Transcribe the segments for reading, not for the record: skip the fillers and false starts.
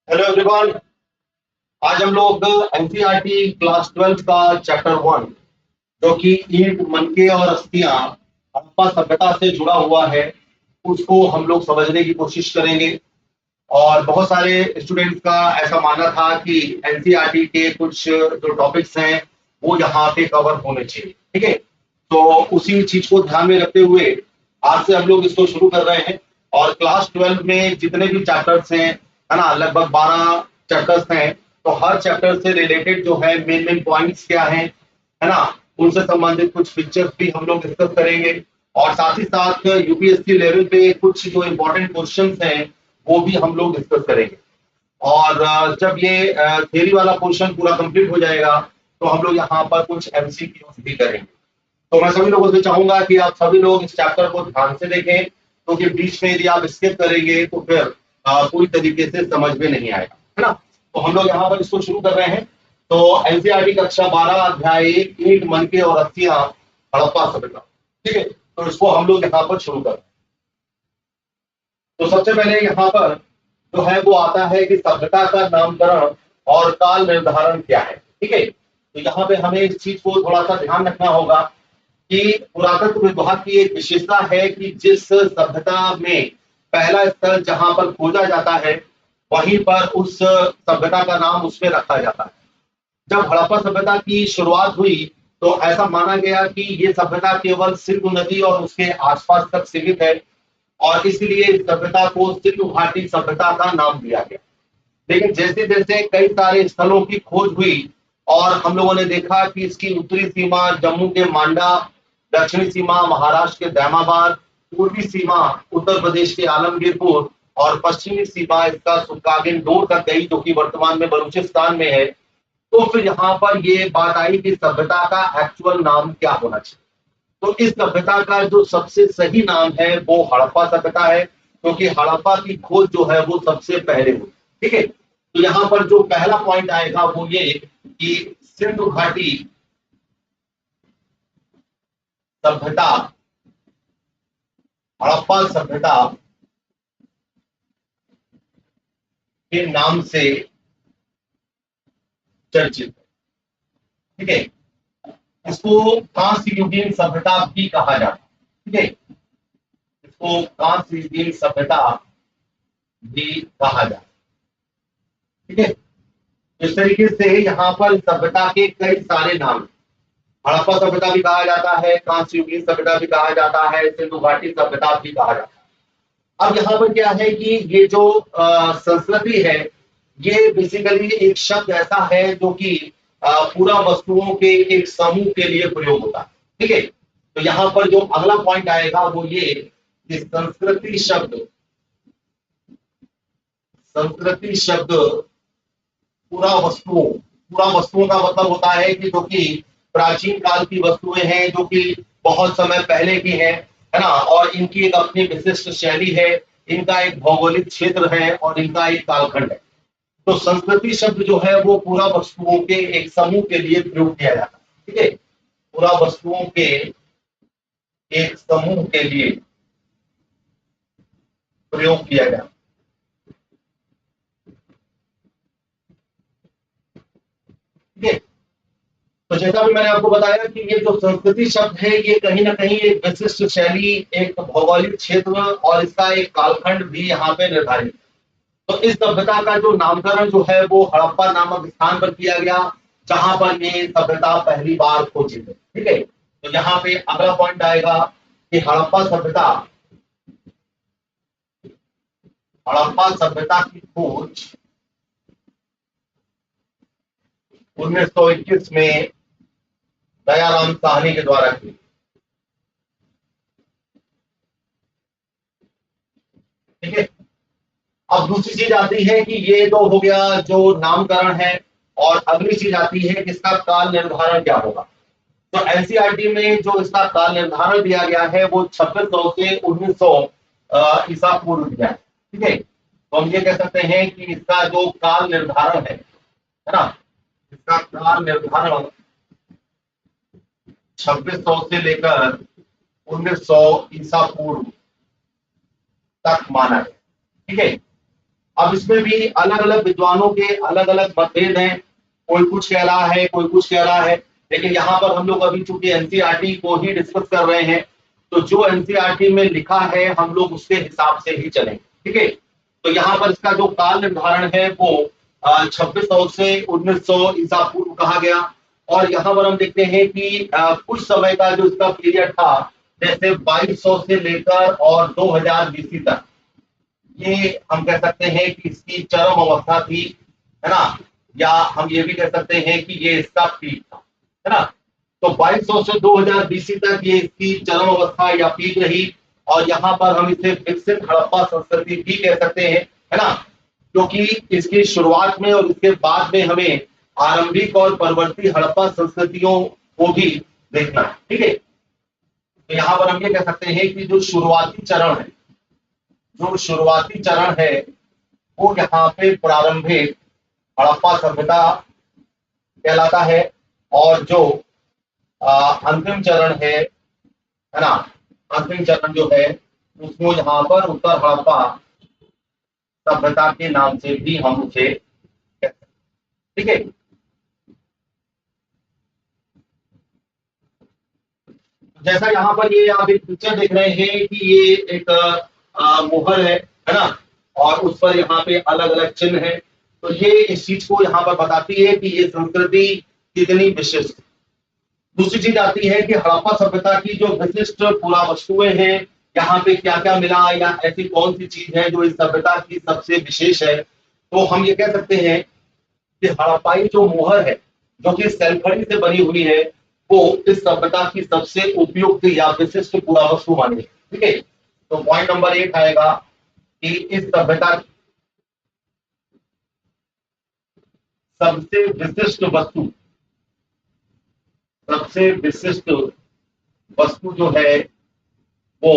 Hello everyone. आज हम लोग एनसीईआरटी क्लास 12 का चैप्टर 1 जो कि ईंट, मनके और अस्थियां हड़प्पा सभ्यता से जुड़ा हुआ है उसको हम लोग समझने की कोशिश करेंगे। और बहुत सारे स्टूडेंट्स का ऐसा मानना था कि एनसीईआरटी के कुछ जो टॉपिक्स हैं वो यहाँ पे कवर होने चाहिए। ठीक है, तो उसी चीज को ध्यान में रखते हुए आज से हम लोग इसको शुरू कर रहे हैं। और क्लास 12 में जितने भी चैप्टर्स हैं, है ना, लगभग 12 चैप्टर्स हैं। तो हर चैप्टर से रिलेटेड जो है मेन मेन पॉइंट्स क्या है ना, उनसे संबंधित कुछ पिक्चर्स भी हम लोग डिस्कस करेंगे। और साथ ही साथ यूपीएससी लेवल पे कुछ जो इम्पोर्टेंट क्वेश्चंस हैं वो भी हम लोग डिस्कस करेंगे। और जब ये थियरी वाला पोर्शन पूरा कंप्लीट हो जाएगा तो हम लोग यहाँ पर कुछ एमसीक्यूज भी करेंगे। तो मैं सभी लोगों से चाहूंगा कि आप सभी लोग इस चैप्टर को ध्यान से देखें, क्योंकि बीच में यदि आप स्किप करेंगे तो फिर पूरी तरीके से समझ में नहीं आएगा, है ना। तो हम लोग यहाँ पर इसको शुरू कर रहे हैं। तो एनसीईआरटी कक्षा 12 अध्याय 1 ईंट, मनके और अस्थियां हड़प्पा सभ्यता। ठीक है, तो इसको हम लोग यहाँ पर शुरू कर रहे हैं। तो सबसे पहले यहाँ पर जो है वो आता है कि सभ्यता का नामकरण और काल निर्धारण क्या है। ठीक है, तो यहाँ पे हमें इस चीज को थोड़ा सा ध्यान रखना होगा कि पुरातत्व विभाग की एक विशेषता है कि जिस सभ्यता में पहला स्थल जहां पर खोजा जाता है वहीं पर उस सभ्यता का नाम उसमें रखा जाता है। जब हड़प्पा सभ्यता की शुरुआत हुई तो ऐसा माना गया कि ये सभ्यता केवल सिंधु नदी और उसके आसपास तक सीमित है, और इसलिए इस सभ्यता को सिंधु घाटी सभ्यता का नाम दिया गया। लेकिन जैसे जैसे कई सारे स्थलों की खोज हुई और हम लोगों ने देखा कि इसकी उत्तरी सीमा जम्मू के मांडा, दक्षिणी सीमा महाराष्ट्र के दैमाबाद, पूर्वी सीमा उत्तर प्रदेश के आलमगीरपुर और पश्चिमी सीमा इसका सुल्तानगंज तक गई, जो कि वर्तमान में बलूचिस्तान में है। तो फिर यहाँ पर ये बात आई कि सभ्यता का एक्चुअल नाम क्या होना चाहिए। तो इस सभ्यता का जो सबसे सही नाम है वो हड़प्पा सभ्यता है, क्योंकि हड़प्पा की खोज जो है वो सबसे पहले हुई। ठीक है, तो यहाँ पर जो पहला पॉइंट आएगा वो ये कि सिंधु घाटी सभ्यता, हड़प्पा सभ्यता के नाम से चर्चित है। ठीक है, इसको कांस्य युगीन सभ्यता भी कहा जाता है। ठीक है, इसको कांस्य युगीन सभ्यता भी कहा जाता है। ठीक है, इस तरीके से यहाँ पर सभ्यता के कई सारे नाम, हड़प्पा सभ्यता भी कहा जाता है, कांस्य युगीन सभ्यता भी कहा जाता है, सिंधु घाटी सभ्यता भी कहा जाता है। अब यहाँ पर क्या है कि ये जो संस्कृति है ये बेसिकली एक शब्द ऐसा है जो कि पूरा वस्तुओं के एक समूह के लिए प्रयोग होता है। ठीक है, तो यहाँ पर जो अगला पॉइंट आएगा वो ये कि संस्कृति शब्द पूरा वस्तुओं का मतलब होता है कि जो कि प्राचीन काल की वस्तुएं हैं, जो कि बहुत समय पहले की है ना, और इनकी एक अपनी विशिष्ट शैली है, इनका एक भौगोलिक क्षेत्र है और इनका एक कालखंड है। तो संस्कृति शब्द जो है वो पूरा वस्तुओं के एक समूह के लिए प्रयोग किया जाता है। ठीक है, पूरा वस्तुओं के एक समूह के लिए प्रयोग किया जाता है। ठीक है, तो जैसा भी मैंने आपको बताया कि ये जो संस्कृति शब्द है ये कहीं ना कहीं एक विशिष्ट शैली, एक भौगोलिक क्षेत्र और इसका एक कालखंड भी यहाँ पे निर्धारित है। तो इस सभ्यता का जो नामकरण जो है वो हड़प्पा नामक स्थान पर किया गया, जहां पर ये सभ्यता पहली बार खोजी गई। ठीक है, तो यहाँ पे अगला पॉइंट आएगा कि हड़प्पा सभ्यता की खोज 1921 में दयाराम साहनी के द्वारा की। ठीक है, अब दूसरी चीज आती है कि ये तो हो गया जो नामकरण है, और अगली चीज आती है कि इसका काल निर्धारण क्या होगा। तो एनसीईआरटी में जो इसका काल निर्धारण दिया गया है वो 2600 से 1900 ईसा पूर्व दिया है। ठीक है, तो हम ये कह सकते हैं कि इसका जो काल निर्धारण है ना, इसका काल निर्धारण 2600 से लेकर 1900 ईसा पूर्व तक माना है। ठीक है, अब इसमें भी अलग अलग विद्वानों के अलग अलग मतभेद हैं, कोई कुछ कह रहा है, कोई कुछ कह रहा है, लेकिन यहाँ पर हम लोग अभी चूंकि एनसीईआरटी को ही डिस्कस कर रहे हैं, तो जो एनसीईआरटी में लिखा है हम लोग उसके हिसाब से ही चलेंगे, ठीक है। तो यहाँ पर इसका जो काल निर्धारण है वो 2600 से 1900 ईसा पूर्व कहा गया। और यहाँ पर हम देखते हैं कि कुछ समय का जो इसका पीरियड था, जैसे 2200 से लेकर और 2000 बीसी तक, ये हम कह सकते हैं कि इसकी चरम अवस्था थी, है ना। या हम ये भी कह सकते हैं कि ये इसका पीक था, है ना। तो 2200 से 2000 बीसी तक ये इसकी चरम अवस्था या पीक रही। और यहाँ पर हम इसे विकसित हड़प्पा संस्कृति भी कह सकते हैं, है ना, क्योंकि इसकी शुरुआत में और इसके बाद में हमें आरंभिक और परवर्ती हड़प्पा संस्कृतियों को भी देखना है, ठीक है। तो यहाँ पर हम ये कह सकते हैं कि जो शुरुआती चरण है, जो शुरुआती चरण है वो यहाँ पे प्रारंभिक हड़प्पा सभ्यता कहलाता है। और जो अंतिम चरण है ना, अंतिम चरण जो है उसको यहाँ पर उत्तर हड़प्पा सभ्यता के नाम से भी हम उसे कहते हैं, ठीक है। जैसा यहाँ पर ये आप एक पिक्चर देख रहे हैं कि ये एक मोहर है ना, और उस पर यहाँ पे अलग अलग चिन्ह है। तो ये इस चीज को यहाँ पर बताती है कि ये संस्कृति कितनी विशिष्ट। दूसरी चीज आती है कि हड़प्पा सभ्यता की जो विशिष्ट पुरा वस्तुएं हैं, यहाँ पे क्या क्या मिला या ऐसी कौन सी चीज है जो इस सभ्यता की सबसे विशेष है। तो हम ये कह सकते हैं कि हड़प्पाई जो मोहर है, जो कि सैलखड़ी से बनी हुई है, वो इस सभ्यता की सबसे उपयुक्त या विशिष्ट पुरावस्तु मानी है, ठीक है। तो पॉइंट नंबर 8 आएगा कि इस सभ्यता सबसे विशिष्ट वस्तु, सबसे विशिष्ट वस्तु जो है वो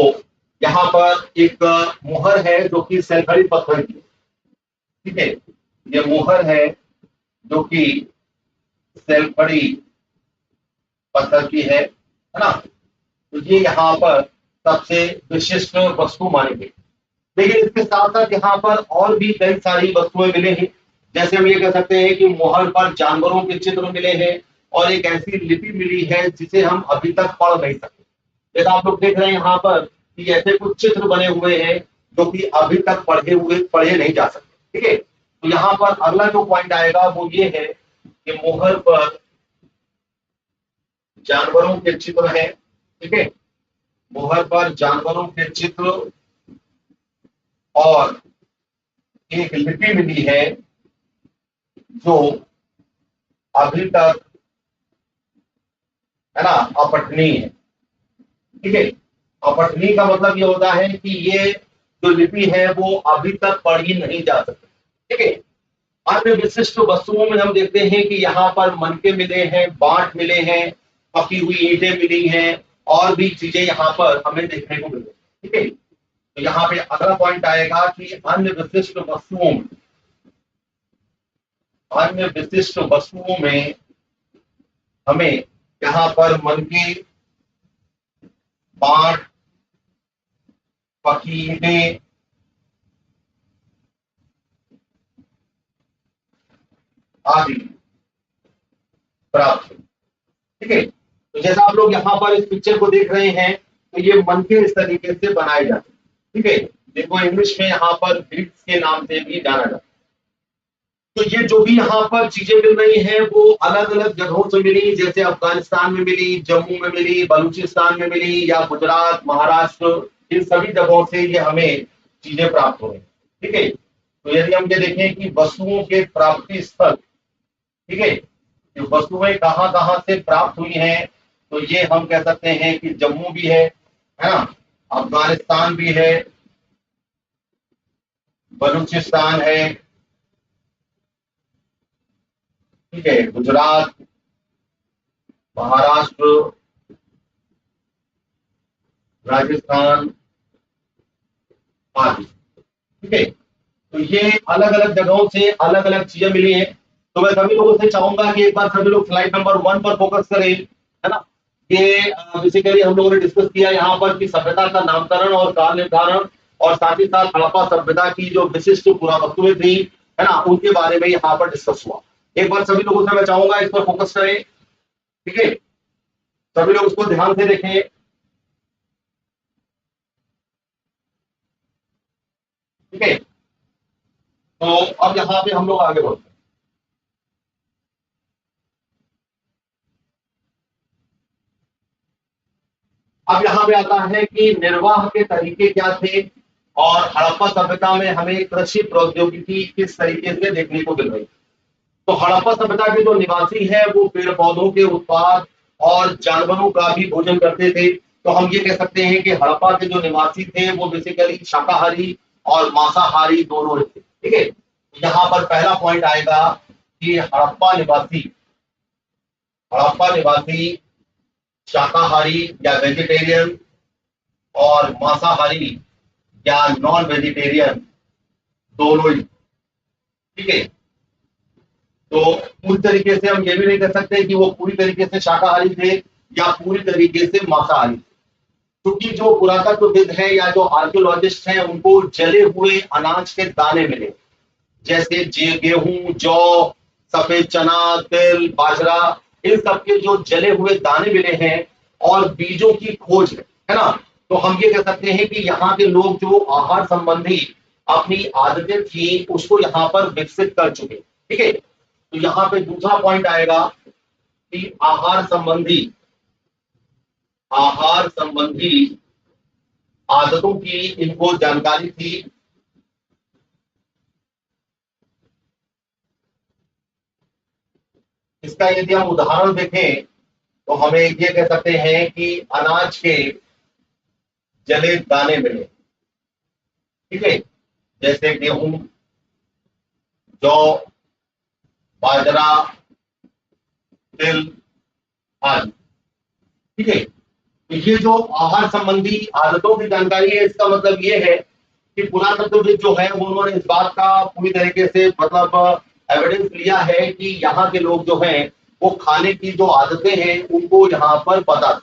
यहाँ पर एक मोहर है जो कि सैलखड़ी पत्थर की, ठीक है। ये मोहर है जो कि सैलखड़ी पत्थर की है ना। तो ये यहाँ पर सबसे विशिष्ट वस्तु मानी गई। लेकिन इसके साथ साथ यहाँ पर और भी कई सारी वस्तुएं मिले हैं। जैसे हम ये कह सकते हैं कि मोहर पर जानवरों के चित्र मिले हैं और एक ऐसी लिपि मिली है जिसे हम अभी तक पढ़ नहीं सकते। जैसा आप लोग देख रहे हैं यहाँ पर कि ऐसे कुछ चित्र बने हुए हैं जो कि अभी तक पढ़े नहीं जा सकते, ठीक है। तो यहाँ पर अगला जो पॉइंट आएगा वो ये है कि मोहर पर जानवरों के चित्र हैं, ठीक है। मोहर पर जानवरों के चित्र और एक लिपि मिली है जो अभी तक, है ना, अपठनीय है, ठीक है। अपठनीय का मतलब ये होता है कि ये जो लिपि है वो अभी तक पढ़ी नहीं जा सकती, ठीक है। अन्य विशिष्ट वस्तुओं में हम देखते हैं कि यहाँ पर मनके मिले हैं, बांट मिले हैं, पकी हुई ईंटें मिली हैं, और भी चीजें यहाँ पर हमें देखने को मिले, ठीक है। तो यहाँ पे अगला पॉइंट आएगा कि अन्य विशिष्ट वस्तुओं में हमें यहाँ पर मनके, बांट, पकी ईंटें आदि प्राप्त, ठीक है। तो जैसा आप लोग यहाँ पर इस पिक्चर को देख रहे हैं, तो ये मनके इस तरीके से बनाए जाते हैं, ठीक है, जिनको इंग्लिश में यहाँ पर ब्रिक्स के नाम से भी जाना जाता है। तो ये जो भी यहाँ पर चीजें मिल रही हैं वो अलग अलग जगहों से मिली, जैसे अफगानिस्तान में मिली, जम्मू में मिली, बलूचिस्तान में मिली, या गुजरात, महाराष्ट्र, इन सभी जगहों से ये हमें चीजें प्राप्त हो रही, ठीक है। तो यदि हम ये देखें कि वस्तुओं के प्राप्ति स्थल, ठीक है, ये वस्तुएं कहाँ कहाँ से प्राप्त हुई हैं, तो ये हम कह सकते हैं कि जम्मू भी है ना, अफगानिस्तान भी है, बलूचिस्तान है, ठीक है, गुजरात, महाराष्ट्र, राजस्थान आदि, ठीक है। तो ये अलग अलग जगहों से अलग अलग चीजें मिली हैं। तो मैं सभी लोगों से चाहूंगा कि एक बार सभी लोग स्लाइड नंबर 1 पर फोकस करें, है ना। ये बेसिकली हम लोगों ने डिस्कस किया यहाँ पर कि सभ्यता का नामकरण और काल निर्धारण, और साथ ही साथ हड़प्पा सभ्यता की जो विशिष्ट पुरावस्तुएं थी, है ना, उनके बारे में यहाँ पर डिस्कस हुआ। एक बार सभी लोगों से मैं चाहूंगा इस पर फोकस करें, ठीक है, सभी लोग इसको ध्यान से देखें। ठीक है, तो अब यहाँ पे हम लोग आगे बढ़ते हैं। अब यहाँ पे आता है कि निर्वाह के तरीके क्या थे और हड़प्पा सभ्यता में हमें कृषि प्रौद्योगिकी किस तरीके से देखने को मिल रही। तो हड़प्पा सभ्यता के जो निवासी है वो पेड़ पौधों के उत्पाद और जानवरों का भी भोजन करते थे। तो हम ये कह सकते हैं कि हड़प्पा के जो निवासी थे वो बेसिकली शाकाहारी और मांसाहारी दोनों थे। ठीक है, यहाँ पर पहला पॉइंट आएगा कि हड़प्पा निवासी शाकाहारी या वेजिटेरियन और मांसाहारी या नॉन वेजिटेरियन दोनों ही। ठीक है, तो पूरी तरीके से हम ये भी नहीं कह सकते कि वो पूरी तरीके से शाकाहारी थे या पूरी तरीके से मांसाहारी थे, क्योंकि जो पुरातत्वविद हैं या जो आर्कियोलॉजिस्ट हैं उनको जले हुए अनाज के दाने मिले, जैसे गेहूं, जौ, सफेद चना, तिल, बाजरा, इन सबके जो जले हुए दाने मिले हैं और बीजों की खोज है ना। तो हम ये कह सकते हैं कि यहाँ के लोग जो आहार संबंधी अपनी आदतें थी उसको यहाँ पर विकसित कर चुके। ठीक है, तो यहाँ पे दूसरा पॉइंट आएगा कि आहार संबंधी आदतों की इनको जानकारी थी। इसका यदि हम उदाहरण देखें तो हमें ये कह सकते हैं कि अनाज के जले दाने मिले। ठीक है, जैसे गेहूं, जौ, बाजरा, तिल आदि। ठीक है, तो ये जो आहार संबंधी आदतों की जानकारी है इसका मतलब ये है कि पुरातत्वविद जो है वो उन्होंने इस बात का पूरी तरीके से मतलब एविडेंस लिया है कि यहाँ के लोग जो हैं वो खाने की जो आदतें हैं उनको यहाँ पर पता थी।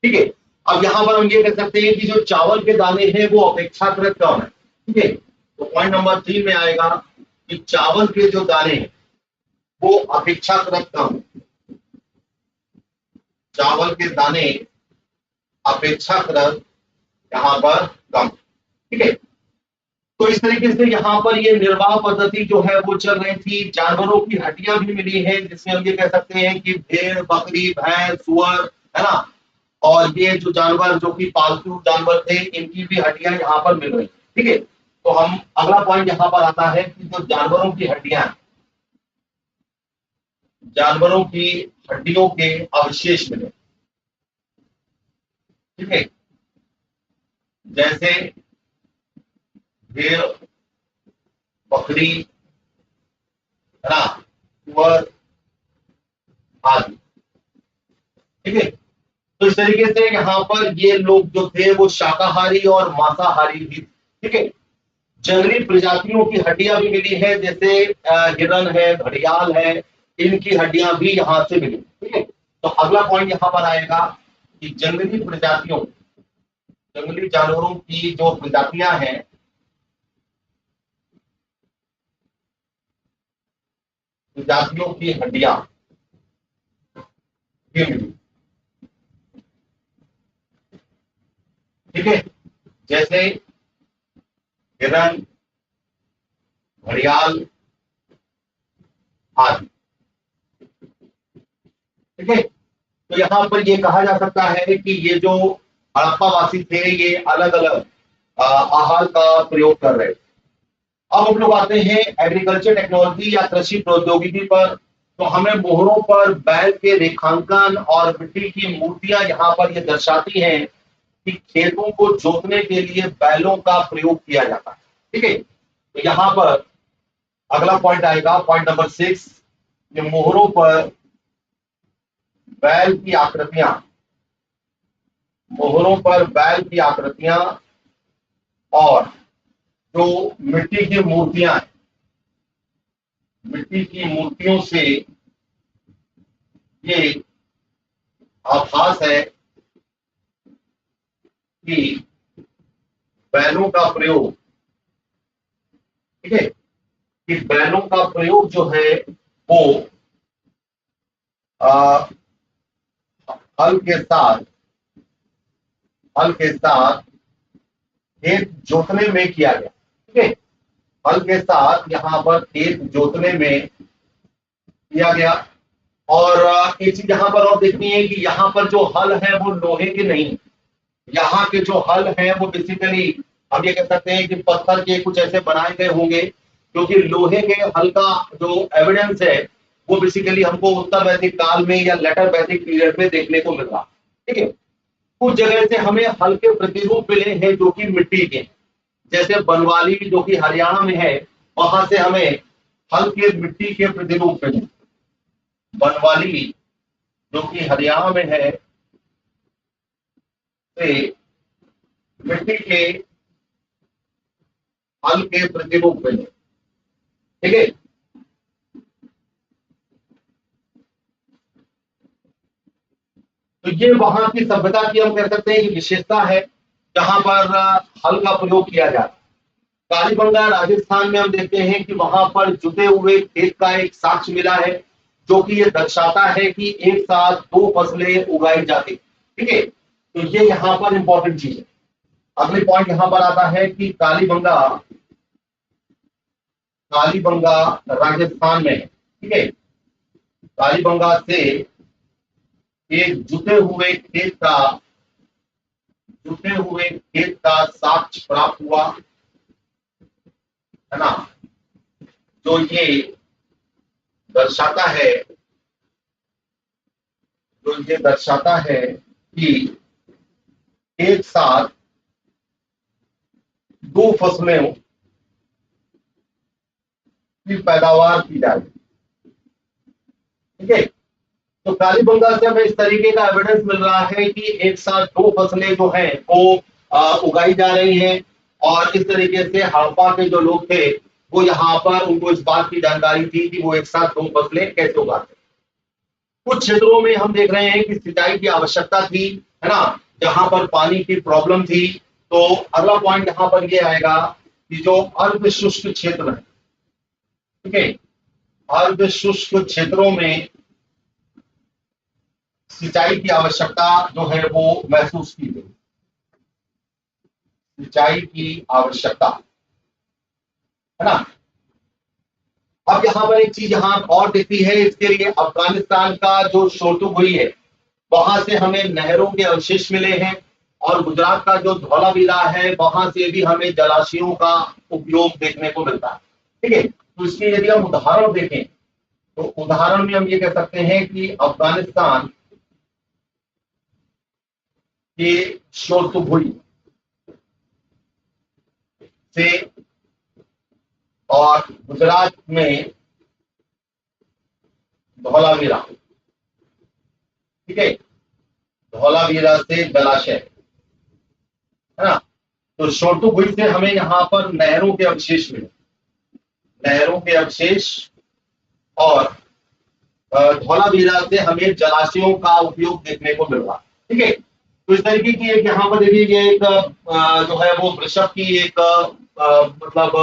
ठीक है, अब यहाँ पर हम ये कह सकते हैं कि जो चावल के दाने हैं वो अपेक्षाकृत कम है। ठीक है, तो पॉइंट नंबर 3 में आएगा कि चावल के जो दाने हैं वो अपेक्षाकृत कम है। चावल के दाने अपेक्षाकृत यहाँ पर कम। ठीक है, तो इस तरीके से यहाँ पर ये निर्वाह पद्धति जो है वो चल रही थी। जानवरों की हड्डियां भी मिली है, जिसमें हम ये कह सकते हैं कि भेड़, बकरी, भैंस, सुअर, है ना, और ये जो जानवर जो कि पालतू जानवर थे इनकी भी हड्डियां यहाँ पर मिल रही। ठीक है, तो हम अगला पॉइंट यहाँ पर आता है कि जो जानवरों की हड्डियों के अवशेष मिले। ठीक है, जैसे भेड़, बकरी, है ना, सुअर आदि। ठीक है, तो इस तरीके से यहाँ पर ये लोग जो थे वो शाकाहारी और मांसाहारी भी। ठीक है, जंगली प्रजातियों की हड्डियां भी मिली है, जैसे हिरन है, घड़ियाल है, इनकी हड्डियां भी यहाँ से मिली। ठीक है, तो अगला पॉइंट यहाँ पर आएगा कि जंगली जानवरों की जो प्रजातियां हैं, प्रजातियों की हड्डियां भी मिली। ठीक है, जैसे हिरन, घड़ियाल आदि। ठीक है, तो यहाँ पर ये कहा जा सकता है कि ये जो हड़प्पावासी थे ये अलग अलग आहार का प्रयोग कर रहे थे। अब हम लोग आते हैं एग्रीकल्चर टेक्नोलॉजी या कृषि प्रौद्योगिकी पर। तो हमें मोहरों पर बैल के रेखांकन और मिट्टी की मूर्तियां यहाँ पर ये दर्शाती हैं कि खेतों को जोतने के लिए बैलों का प्रयोग किया जाता है। ठीक है, तो यहाँ पर अगला पॉइंट आएगा, पॉइंट नंबर 6, कि मोहरों पर बैल की आकृतियां मोहरों पर बैल की आकृतियां और जो मिट्टी की मूर्तियां हैं, मिट्टी की मूर्तियों से ये आभास है कि बैलों का प्रयोग, ठीक है, कि बैलों का प्रयोग जो है वो हल के साथ खेत जोतने में किया गया, ठीक है। हल के साथ यहाँ पर खेत जोतने में किया गया। और एक चीज यहाँ पर और देखनी है कि यहाँ पर जो हल है वो लोहे के नहीं, यहाँ के जो हल है वो बेसिकली हम ये कह सकते हैं कि पत्थर के कुछ ऐसे बनाए गए होंगे, क्योंकि लोहे के हल का जो एविडेंस है वो बेसिकली हमको उत्तर वैदिक काल में या लेटर वैदिक पीरियड में देखने को मिल रहा, ठीक है। कुछ जगह से हमें हल के प्रतिरूप मिले हैं जो कि मिट्टी के, जैसे बनवाली जो कि हरियाणा में है, वहां से हमें हल के मिट्टी के प्रतिरूप मिले। बनवाली जो कि हरियाणा में है से मिट्टी के हल के प्रतिरूप मिले, ठीक है। तो ये वहां की सभ्यता की हम कह सकते हैं कि विशेषता है जहां पर हल का प्रयोग किया जाता है। कालीबंगा राजस्थान में हम देखते हैं कि वहां पर जुते हुए खेत का एक साक्ष्य मिला है, जो कि ये दर्शाता है कि एक साथ दो फसलें उगाई जाती, ठीक है। तो ये यहाँ पर इंपॉर्टेंट चीज है। अगली पॉइंट यहाँ पर आता है कि कालीबंगा राजस्थान में है, ठीक है। कालीबंगा से एक जुते हुए खेत का साक्ष्य प्राप्त हुआ, है ना, जो ये दर्शाता है कि एक साथ दो फसलों की पैदावार की जाए, ठीक है। तो कालीबंगा से हमें इस तरीके का एविडेंस मिल रहा है कि एक साथ दो फसलें जो हैं वो उगाई जा रही हैं। और इस तरीके से हड़प्पा के जो लोग थे वो यहाँ पर उनको इस बात की जानकारी थी कि वो एक साथ दो फसलें कैसे उगाते हैं। कुछ क्षेत्रों में हम देख रहे हैं कि सिंचाई की आवश्यकता थी, है ना, जहां पर पानी की प्रॉब्लम थी। तो अगला पॉइंट यहाँ पर ये आएगा कि जो अर्ध शुष्क क्षेत्र है, ठीक है, अर्ध शुष्क क्षेत्रों में सिंचाई की आवश्यकता जो है वो महसूस की गई। सिंचाई की आवश्यकता, है ना। अब यहाँ पर एक चीज यहाँ और दिखती है, इसके लिए अफगानिस्तान का जो शोरतुगुई है वहां से हमें नहरों के अवशेष मिले हैं। और गुजरात का जो धौलावीरा है वहां से भी हमें जलाशयों का उपयोग देखने को मिलता है, ठीक है। तो इसके यदि हम उदाहरण देखें तो उदाहरण में हम ये कह सकते हैं कि अफगानिस्तान के शोरतुगुई से और गुजरात में धौलावीरा, ठीक है, धौलावीरा से जलाशय, है ना। तो शोरतुगुई से हमें यहाँ पर नहरों के अवशेष मिले, नहरों के अवशेष। और धौलावीरा से हमें जलाशयों का उपयोग देखने को मिल रहा, ठीक है। तो इस तरीके की एक यहाँ पर देखिए ये एक जो है वो वृषभ की एक मतलब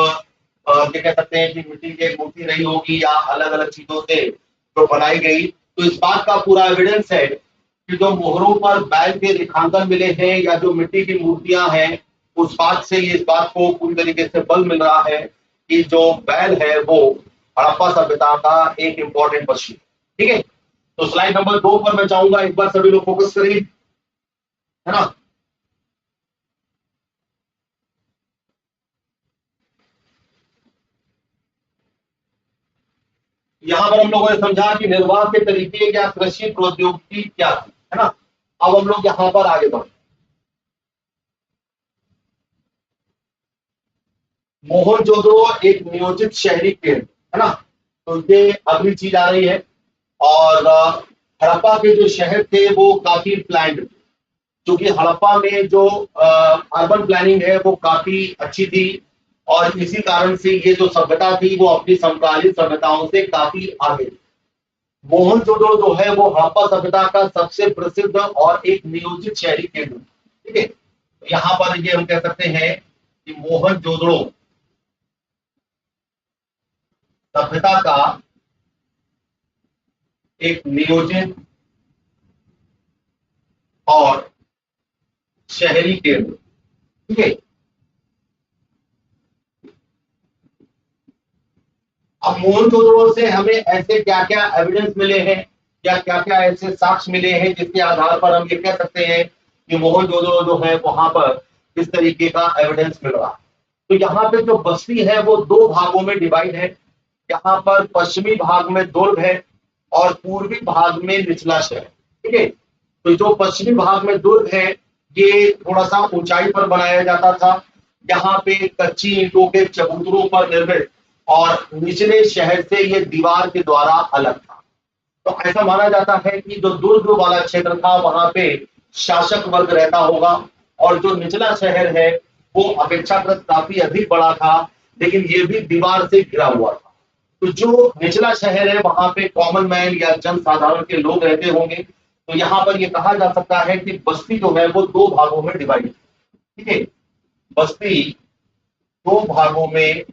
ये कह सकते हैं कि मिट्टी की एक मूर्ति रही होगी या अलग अलग चीजों से जो बनाई गई। तो इस बात का पूरा एविडेंस है कि जो मोहरों पर बैल के रेखांकन मिले हैं या जो मिट्टी की मूर्तियां हैं, उस बात से ये इस बात को पूरी तरीके से बल मिल रहा है कि जो बैल है वो हड़प्पा सभ्यता का एक इंपॉर्टेंट पशु, ठीक है। तो स्लाइड नंबर 2 पर मैं चाहूंगा एक बार सभी लोग फोकस करिए, है ना। यहां पर हम लोगों ने समझा कि निर्वाह के तरीके या कृषि प्रौद्योगिकी क्या थी, है ना। अब हम लोग यहां पर आगे बढ़े। मोहनजोदड़ो एक नियोजित शहरी केंद्र, है ना। तो ये अगली चीज आ रही है। और हड़प्पा के जो शहर थे वो काफी प्लान्ड, क्योंकि हड़प्पा में जो अर्बन प्लानिंग है वो काफी अच्छी थी। और इसी कारण से ये जो सभ्यता थी वो अपनी समकालीन सभ्यताओं से काफी आगे थी। मोहनजोदड़ो जो है वो हड़प्पा सभ्यता का सबसे प्रसिद्ध और एक नियोजित शहरी केंद्र, ठीक है। यहाँ पर ये हम कह सकते हैं कि मोहनजोदड़ो सभ्यता का एक नियोजित और शहरी केंद्र। ठीक है, अब मोहनजोदड़ो से हमें ऐसे क्या क्या एविडेंस मिले हैं या क्या क्या ऐसे साक्ष्य मिले हैं जिसके आधार पर हम ये कह सकते हैं कि मोहनजोदड़ो जो है वहां पर किस तरीके का एविडेंस मिल रहा है। तो यहाँ पे जो बस्ती है वो दो भागों में डिवाइड है। यहाँ पर पश्चिमी भाग में दुर्ग है और पूर्वी भाग में निचला शहर। ठीक है, तो जो पश्चिमी भाग में दुर्ग है ये थोड़ा सा ऊंचाई पर बनाया जाता था। यहाँ पे कच्ची ईंटों के चबूतरों पर निर्मित और निचले शहर से ये दीवार के द्वारा अलग था। तो ऐसा माना जाता है कि जो दुर्ग वाला क्षेत्र था वहां पे शासक वर्ग रहता होगा और जो निचला शहर है वो अपेक्षाकृत काफी अधिक बड़ा था, लेकिन ये भी दीवार से घिरा हुआ था। तो जो निचला शहर है वहां पे कॉमन मैन या जन साधारण के लोग रहते होंगे। तो यहाँ पर ये कहा जा सकता है कि बस्ती जो है वो दो भागों में डिवाइड। ठीक है, बस्ती दो भागों में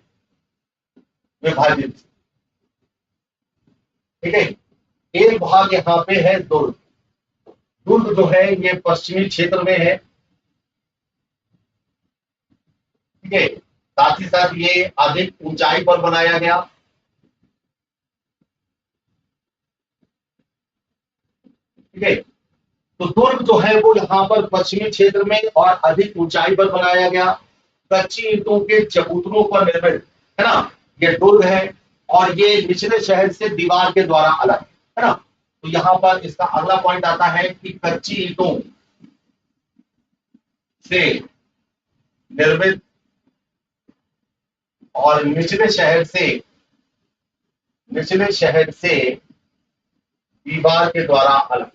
विभाजित। ठीक है, एक भाग यहाँ पे है दुर्ग। दुर्ग जो है ये पश्चिमी क्षेत्र में है। ठीक है, साथ ही साथ ये अधिक ऊंचाई पर बनाया गया। ठीक है, तो दुर्ग जो है वो यहाँ पर पश्चिमी क्षेत्र में और अधिक ऊंचाई पर बनाया गया, कच्ची ईंटों के चबूतरों पर निर्मित है ना। ये दुर्ग है और ये निचले शहर से दीवार के द्वारा अलग है ना। तो यहाँ पर इसका अगला पॉइंट आता है कि कच्ची ईंटों से निर्मित और निचले शहर से दीवार के द्वारा अलग।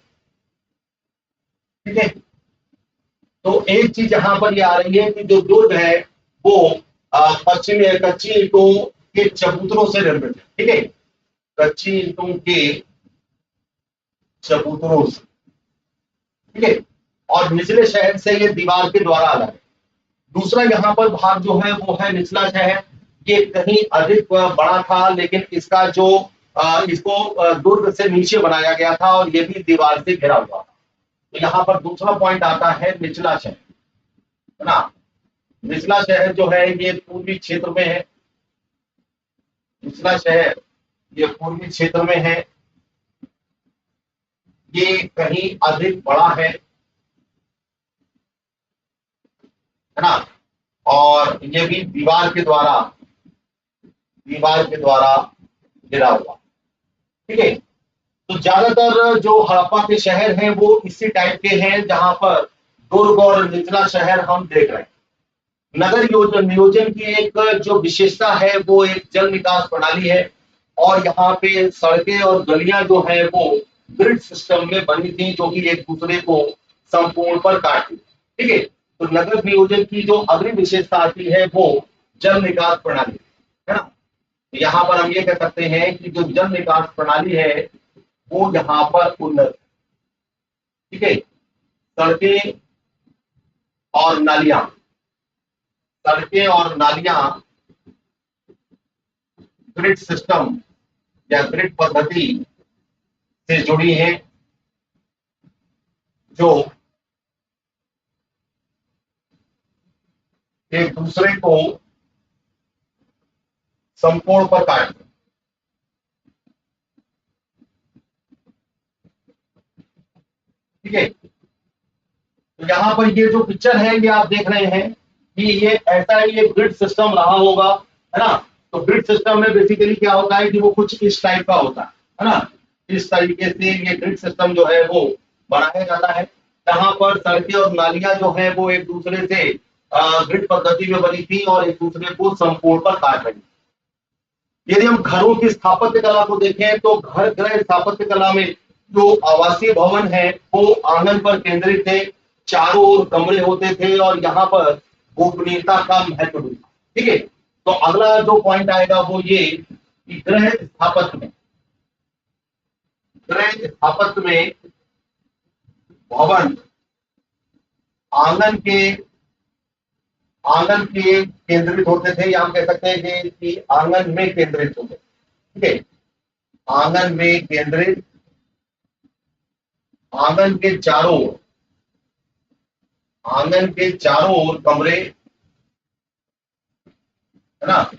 ठीक है, तो एक चीज यहाँ पर ये आ रही है कि जो दुर्ग है वो पश्चिमी कच्ची ईंटों के चबूतरों से निर्मित है। ठीक है, कच्ची ईंटों के चबूतरों से। ठीक है, और निचले शहर से ये दीवार के द्वारा अलग है। दूसरा यहाँ पर भाग जो है वो है निचला शहर। ये कहीं अधिक बड़ा था, लेकिन इसका जो इसको दुर्ग से नीचे बनाया गया था और ये भी दीवार से घिरा हुआ था। तो यहाँ पर दूसरा पॉइंट आता है निचला शहर, है ना। निचला शहर जो है ये पूर्वी क्षेत्र में है। निचला शहर ये पूर्वी क्षेत्र में है। ये कहीं अधिक बड़ा है ना, और ये भी दीवार के द्वारा घिरा हुआ। ठीक है, तो ज्यादातर जो हड़प्पा के शहर हैं वो इसी टाइप के हैं जहां पर दुर्ग और निचला शहर हम देख रहे हैं। नगर योजन नियोजन की एक जो विशेषता है वो एक जल निकास प्रणाली है और यहाँ पे सड़कें और गलियां जो है वो ग्रिड सिस्टम में बनी थी जो कि एक दूसरे को संपूर्ण पर काटती। ठीक है, तो नगर नियोजन की जो अगली विशेषता आती है वो जल निकास प्रणाली है ना। यहाँ पर हम ये कह सकते हैं कि जो जल निकास प्रणाली है वो यहाँ पर उन्नत है। ठीक है, सड़कें और नालियां ग्रिड सिस्टम या ग्रिड पद्धति से जुड़ी हैं जो एक दूसरे को संपूर्ण पर काटते। ठीक है, तो यहाँ पर ये जो पिक्चर है ये आप देख रहे हैं कि ये ऐसा ही एक ग्रिड सिस्टम रहा होगा, है ना। तो ग्रिड सिस्टम में बेसिकली क्या होता है कि वो कुछ इस टाइप का होता है ना। इस तरीके से ये ग्रिड सिस्टम जो है वो बनाया जाता है जहां पर सड़कें और नालियां जो है वो एक दूसरे से ग्रिड पद्धति में बनी थी और एक दूसरे को संपूर्ण पर काट रही। यदि हम घरों की स्थापत्य कला को देखें तो घर गृह स्थापत्य कला में जो आवासीय भवन है वो आंगन पर केंद्रित थे, चारों ओर कमरे होते थे और यहाँ पर गोपनीयता का महत्व भी था। ठीक है, तो अगला जो पॉइंट आएगा वो ये कि गृह स्थापत्य में भवन आंगन के आंगन के केंद्रित होते थे, या हम कह सकते हैं कि आंगन में केंद्रित होते, ठीक है। आंगन में केंद्रित, आंगन के चारों ओर, आंगन के चारों ओर कमरे, है ना।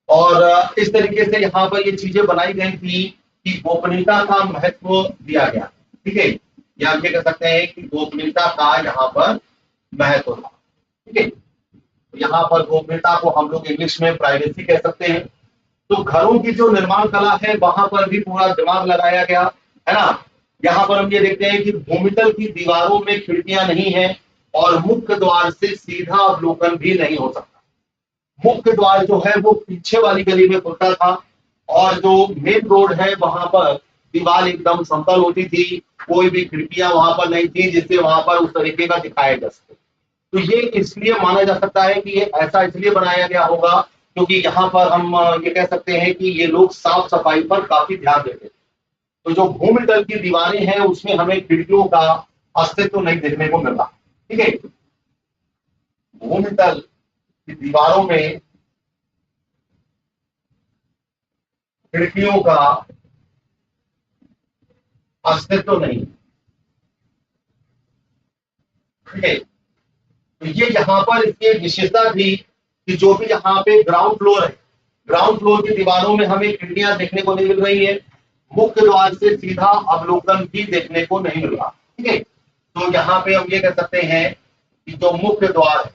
और इस तरीके से यहाँ पर ये चीजें बनाई गई थी कि गोपनीयता का महत्व दिया गया, ठीक है। या हम ये कह सकते हैं कि गोपनीयता का यहाँ पर महत्व था, ठीक है। यहाँ पर गोपनीयता को हम लोग इंग्लिश में प्राइवेसी कह सकते हैं। तो घरों की जो निर्माण कला है वहां पर भी पूरा दिमाग लगाया गया, है ना। यहाँ पर हम ये देखते हैं कि भूमितल की दीवारों में खिड़कियां नहीं है और मुख्य द्वार से सीधा अवलोकन भी नहीं हो सकता। मुख्य द्वार जो है वो पीछे वाली गली में खुलता था, और जो मेन रोड है वहां पर दीवार एकदम समतल होती थी, कोई भी खिड़कियां वहां पर नहीं थी जिससे वहां पर उस तरीके का दिखाया जा सके। तो ये इसलिए माना जा सकता है कि ये ऐसा इसलिए बनाया गया होगा क्योंकि यहाँ पर हम ये कह सकते हैं कि ये लोग साफ सफाई पर काफी ध्यान देते हैं। तो जो भूमितल की दीवारें हैं उसमें हमें खिड़कियों का अस्तित्व नहीं देखने को मिल रहा, ठीक है। भूमितल की दीवारों में खिड़कियों का अस्तित्व नहीं, ठीक है। तो ये यहाँ पर इसकी एक विशेषता थी कि जो भी यहाँ पे ग्राउंड फ्लोर है, ग्राउंड फ्लोर की दीवारों में हमें खिड़कियां देखने को नहीं मिल रही है, मुख्य द्वार से सीधा अवलोकन भी देखने को नहीं मिल रहा, ठीक है। तो यहाँ पे हम ये कह सकते हैं कि जो मुख्य द्वार है,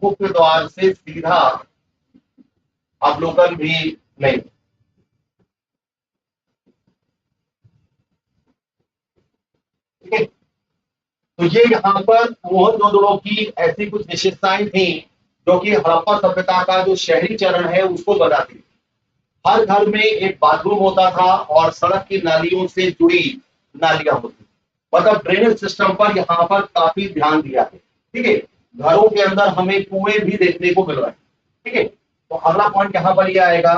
मुख्य द्वार से सीधा अवलोकन भी नहीं, ठीक है। तो ये यहाँ पर मोहनजोदड़ो की ऐसी कुछ विशेषताएं थी जो कि हड़प्पा सभ्यता का जो शहरी चरण है उसको बताती थी। हर घर में एक बाथरूम होता था और सड़क की नालियों से जुड़ी नालियां होती, मतलब ड्रेनेज सिस्टम पर यहाँ पर काफी ध्यान दिया है, ठीक है। घरों के अंदर हमें कुएं भी देखने को मिल रहे हैं, ठीक है। तो अगला पॉइंट यहाँ पर यह आएगा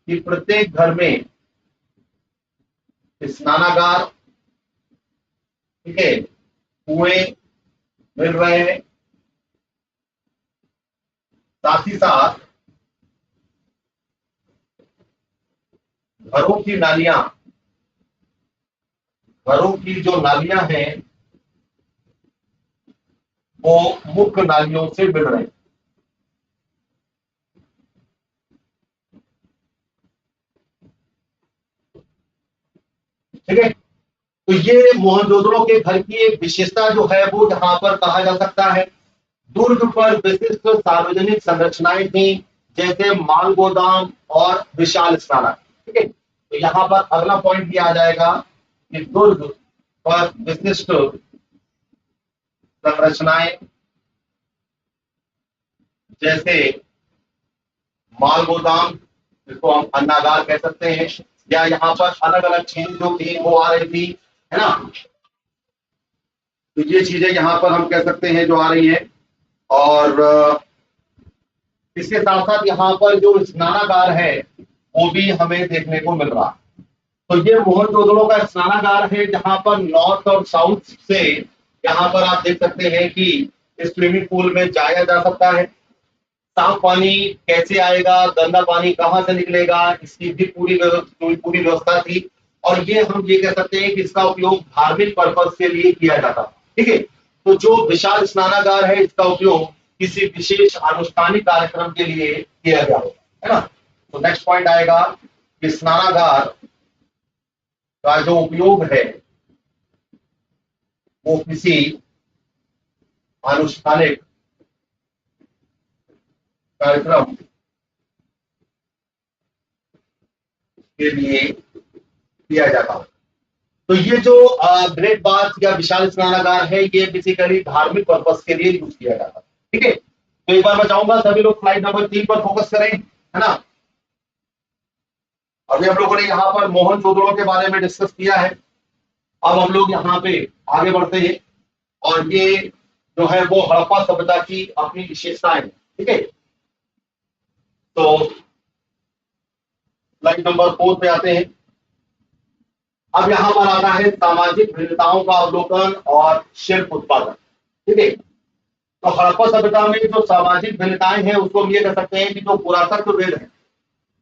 कि प्रत्येक घर में स्नानागार, ठीक है, कुएं मिल रहे हैं, साथ ही साथ घरों की नालियां, घरों की जो नालियां हैं वो मुख्य नालियों से मिल रहे हैं, ठीक है। तो ये मोहनजोदड़ो के घर की एक विशेषता जो है वो यहाँ पर कहा जा सकता है। दुर्ग पर विशिष्ट सार्वजनिक संरचनाएं थी, जैसे माल गोदाम और विशाल स्नानक, ठीक है। तो यहाँ पर अगला पॉइंट भी आ जाएगा कि दुर्ग पर विशिष्ट संरचनाएं, जैसे माल गोदाम, जिसको हम अन्नागार कह सकते हैं, या यहाँ पर अलग अलग चीजें जो थी वो आ रही थी, है ना। तो ये चीजें यहाँ पर हम कह सकते हैं जो आ रही है। और इसके साथ साथ यहाँ पर जो स्नानागार है वो भी हमें देखने को मिल रहा। तो ये मोहनजोदड़ो का स्नानागार है जहां पर नॉर्थ और साउथ से यहाँ पर आप देख सकते हैं कि इस स्विमिंग पूल में जाया जा सकता है। साफ पानी कैसे आएगा, गंदा पानी कहाँ से निकलेगा, इसकी भी पूरी व्यवस्था थी। और ये हम ये कह सकते हैं कि इसका उपयोग धार्मिक पर्पज के लिए किया जाता, ठीक है। तो जो विशाल स्नानागार है इसका उपयोग किसी विशेष अनुष्ठानिक कार्यक्रम के लिए किया गया होगा, है ना। तो नेक्स्ट पॉइंट आएगा कि स्नानागार का जो उपयोग है वो किसी अनुष्ठानिक कार्यक्रम के लिए किया जाता है। तो ये जो ग्रेट बाथ या विशाल स्नानागार है ये बेसिकली धार्मिक पर्पस के लिए यूज किया जाता है, ठीक है। तो एक बार मैं चाहूंगा सभी लोग स्लाइड नंबर 3 पर फोकस करें, है ना। अभी हम लोगों ने यहाँ पर मोहनजोदड़ो के बारे में डिस्कस किया है। अब हम लोग यहाँ पे आगे बढ़ते हैं, और ये जो है वो हड़प्पा सभ्यता की अपनी विशेषताएं, ठीक है। तो स्लाइड नंबर 4 पे आते हैं। अब यहाँ पर आता है सामाजिक भिन्नताओं का अवलोकन और शिल्प उत्पादन, ठीक है। तो हड़प्पा सभ्यता में जो सामाजिक भिन्नताएं हैं उसको हम ये कह सकते हैं कि जो पुरातत्वविद है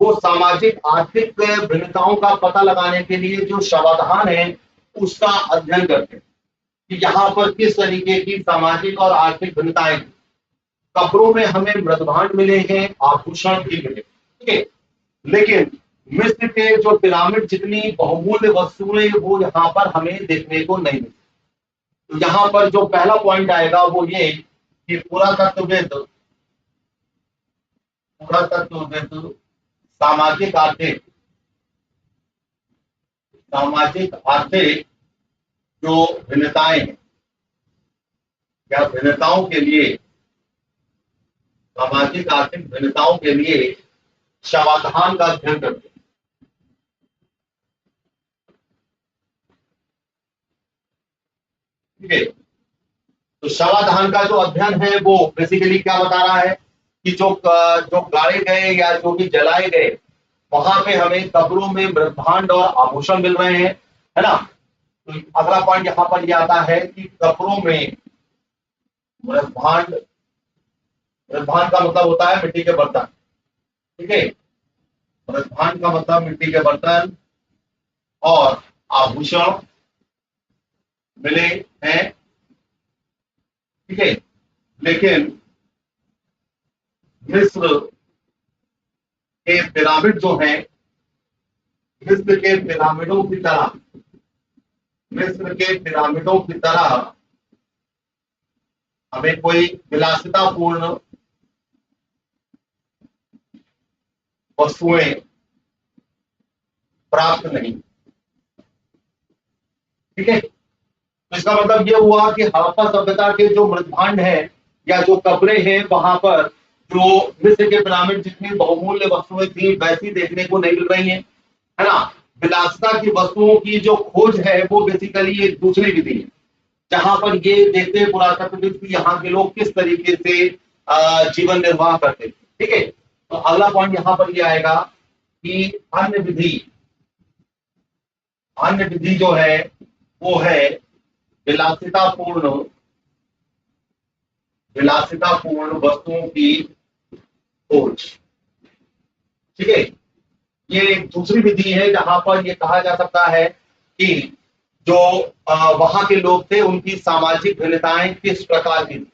वो सामाजिक आर्थिक भिन्नताओं का पता लगाने के लिए जो शवाधान है उसका अध्ययन करते हैं कि यहाँ पर किस तरीके की सामाजिक और आर्थिक भिन्नताएं। कब्रों में हमें मृदभांड मिले हैं, आभूषण भी मिले, ठीक है, लेकिन मिस्र के जो पिरामिड जितनी बहुमूल्य वस्तुएं वो यहाँ पर हमें देखने को नहीं मिली। तो यहाँ पर जो पहला पॉइंट आएगा वो ये कि पुरातत्वविद सामाजिक आर्थिक जो भिन्नताएं हैं या भिन्नताओं के लिए सामाजिक आर्थिक भिन्नताओं के लिए शवाधान का अध्ययन करते हैं। ठीक है, तो शवाधान का जो अध्ययन है वो बेसिकली क्या बता रहा है कि जो गाड़े गए या जो भी जलाए गए वहां पे हमें कब्रों में मृदभांड और आभूषण मिल रहे हैं, है ना। तो अगला पॉइंट यहाँ पर यह आता है कि कब्रों में मृदभांड मृदभांड का मतलब होता है मिट्टी के बर्तन, ठीक है, मृदभांड का मतलब मिट्टी के बर्तन और आभूषण मिले हैं, ठीक है, लेकिन मिस्र के पिरामिड जो हैं, मिस्र के पिरामिडों की तरह हमें कोई विलासितापूर्ण वस्तुएं प्राप्त नहीं, ठीक है। तो इसका मतलब ये हुआ कि हड़प्पा सभ्यता के जो मृदभांड है या जो कब्रें हैं वहां पर जो मिस्र के पिरामिड जितनी बहुमूल्य वस्तुएं थी वैसी देखने को नहीं मिल रही हैं, है ना। विलासिता की वस्तुओं की जो खोज है वो बेसिकली एक दूसरी विधि है जहां पर ये देखते हैं पुरातत्वविद कि यहाँ के लोग किस तरीके से जीवन निर्वाह करते थे, ठीक है। तो अगला पॉइंट यहाँ पर ये आएगा कि अन्य विधि जो है वो है विलासितापूर्ण वस्तुओं की खोज, ठीक है। ये एक दूसरी विधि है जहां पर ये कहा जा सकता है कि जो वहां के लोग थे उनकी सामाजिक भिन्नताएं किस प्रकार की थी।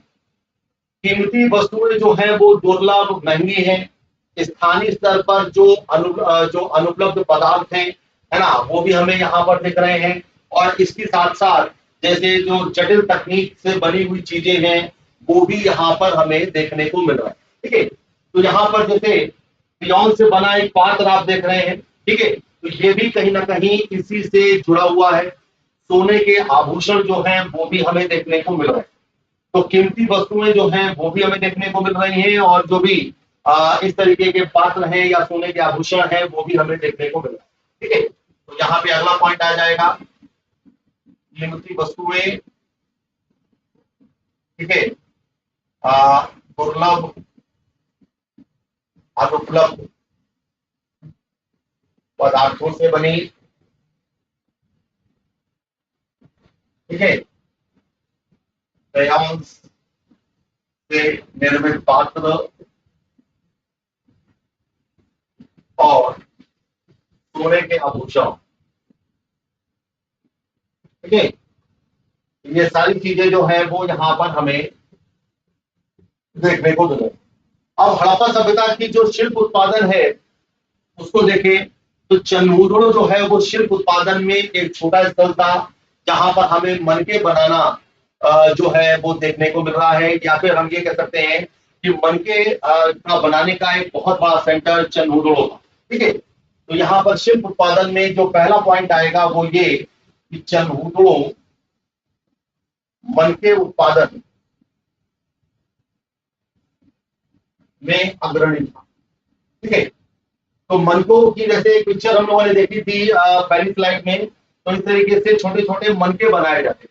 कीमती वस्तुएं जो है वो दुर्लभ महंगी हैं, स्थानीय स्तर पर जो अनुपलब्ध पदार्थ हैं, है ना, वो भी हमें यहाँ पर दिख रहे हैं। और इसके साथ साथ जैसे जो जटिल तकनीक से बनी हुई चीजें हैं वो भी यहाँ पर हमें देखने को मिल रहा है, ठीक है। तो यहाँ पर जैसे पियोन से बना एक पात्र आप देख रहे हैं, ठीक है, तो ये भी कहीं ना कहीं इसी से जुड़ा हुआ है। सोने के आभूषण जो हैं वो भी हमें देखने को मिल रहे हैं। तो कीमती वस्तुएं जो हैं वो भी हमें देखने को मिल रही हैं और जो भी इस तरीके के पात्र हैं या सोने के आभूषण हैं वो भी हमें देखने को मिल रहा है, ठीक है। तो यहाँ पे अगला पॉइंट आ जाएगा कीमती वस्तुएं, ठीक है, दुर्लभ अनुपलब्ध पदार्थों से बनी, ठीक है, क्रेयॉन्स से निर्मित पात्र और सोने के आभूषण, ठीक है, ये सारी चीजें जो है वो यहाँ पर हमें देखने को मिले। अब हड़प्पा सभ्यता की जो शिल्प उत्पादन है उसको देखें तो चंदूदड़ो जो है वो शिल्प उत्पादन में एक छोटा स्थल था जहां पर हमें मनके बनाना जो है वो देखने को मिल रहा है, या फिर हम ये कह सकते हैं कि मनके का बनाने का एक बहुत बड़ा सेंटर चंदूदड़ो था, ठीक है। तो यहाँ पर शिल्प उत्पादन में जो पहला पॉइंट आएगा वो ये कि चंदूदड़ो मनके उत्पादन में अग्रणी था, ठीक है। तो मनकों की जैसे एक पिक्चर हम लोगों ने देखी थी पहली स्लाइड में, तो इस तरीके से छोटे छोटे मनके बनाए जाते थे।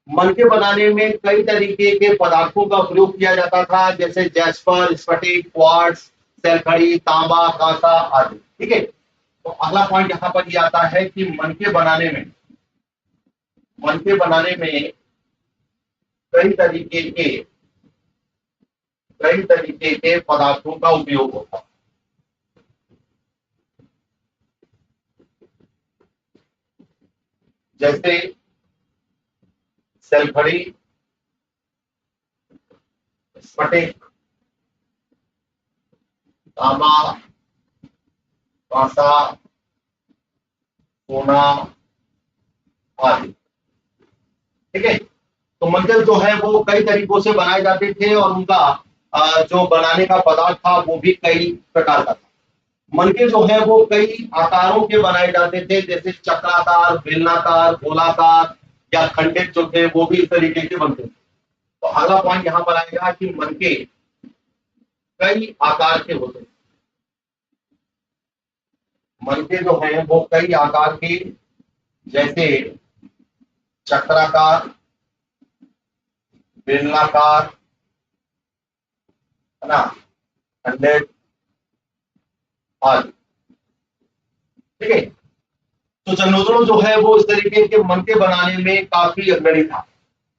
मनके बनाने में कई तरीके के पदार्थों का प्रयोग किया जाता था जैसे जैस्पर, स्फटिक, क्वार्ट्ज, सल्फड़ी, तांबा, कांसा आदि, ठीक है। तो अगला पॉइंट यहाँ पर ये आता है कि मनके बनाने में कई तरीके के कई तरीके के पदार्थों का उपयोग होता है। जैसे सल्फड़ी, स्फटिक, तांबा, कांसा, सोना आदि। ठीक है। तो मंजिल जो है वो कई तरीकों से बनाए जाते थे और उनका जो बनाने का पदार्थ था वो भी कई प्रकार का था। मनके जो है वो कई आकारों के बनाए जाते थे, जैसे चक्राकार, बेलनाकार, गोलाकार या खंडित जो थे वो भी इस तरीके के बनते थे। तो अगला पॉइंट यहां पर आएगा कि मनके कई आकार के होते हैं। मनके जो है वो कई आकार के, जैसे चक्राकार, बेलनाकार, है ना, खंडित आदि। ठीक है। तो चंद्रोत्तम जो है वो इस तरीके के मनके बनाने में काफी अग्रणी था।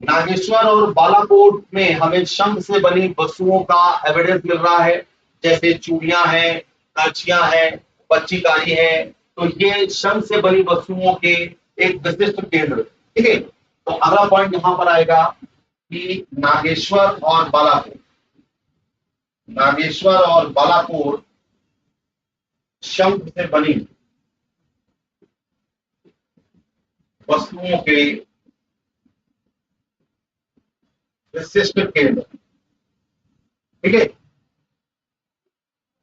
नागेश्वर और बालाकोट में हमें शंख से बनी वस्तुओं का एविडेंस मिल रहा है, जैसे चूड़ियां हैं, करछियां हैं, पच्चीकारी है। तो ये शंख से बनी वस्तुओं के एक विशिष्ट केंद्र। ठीक है। तो अगला पॉइंट यहां पर आएगा कि नागेश्वर और बालाकोट, नागेश्वर और बालाकोट शंख से बनी वस्तुओं के विशिष्ट केंद्र। ठीक है।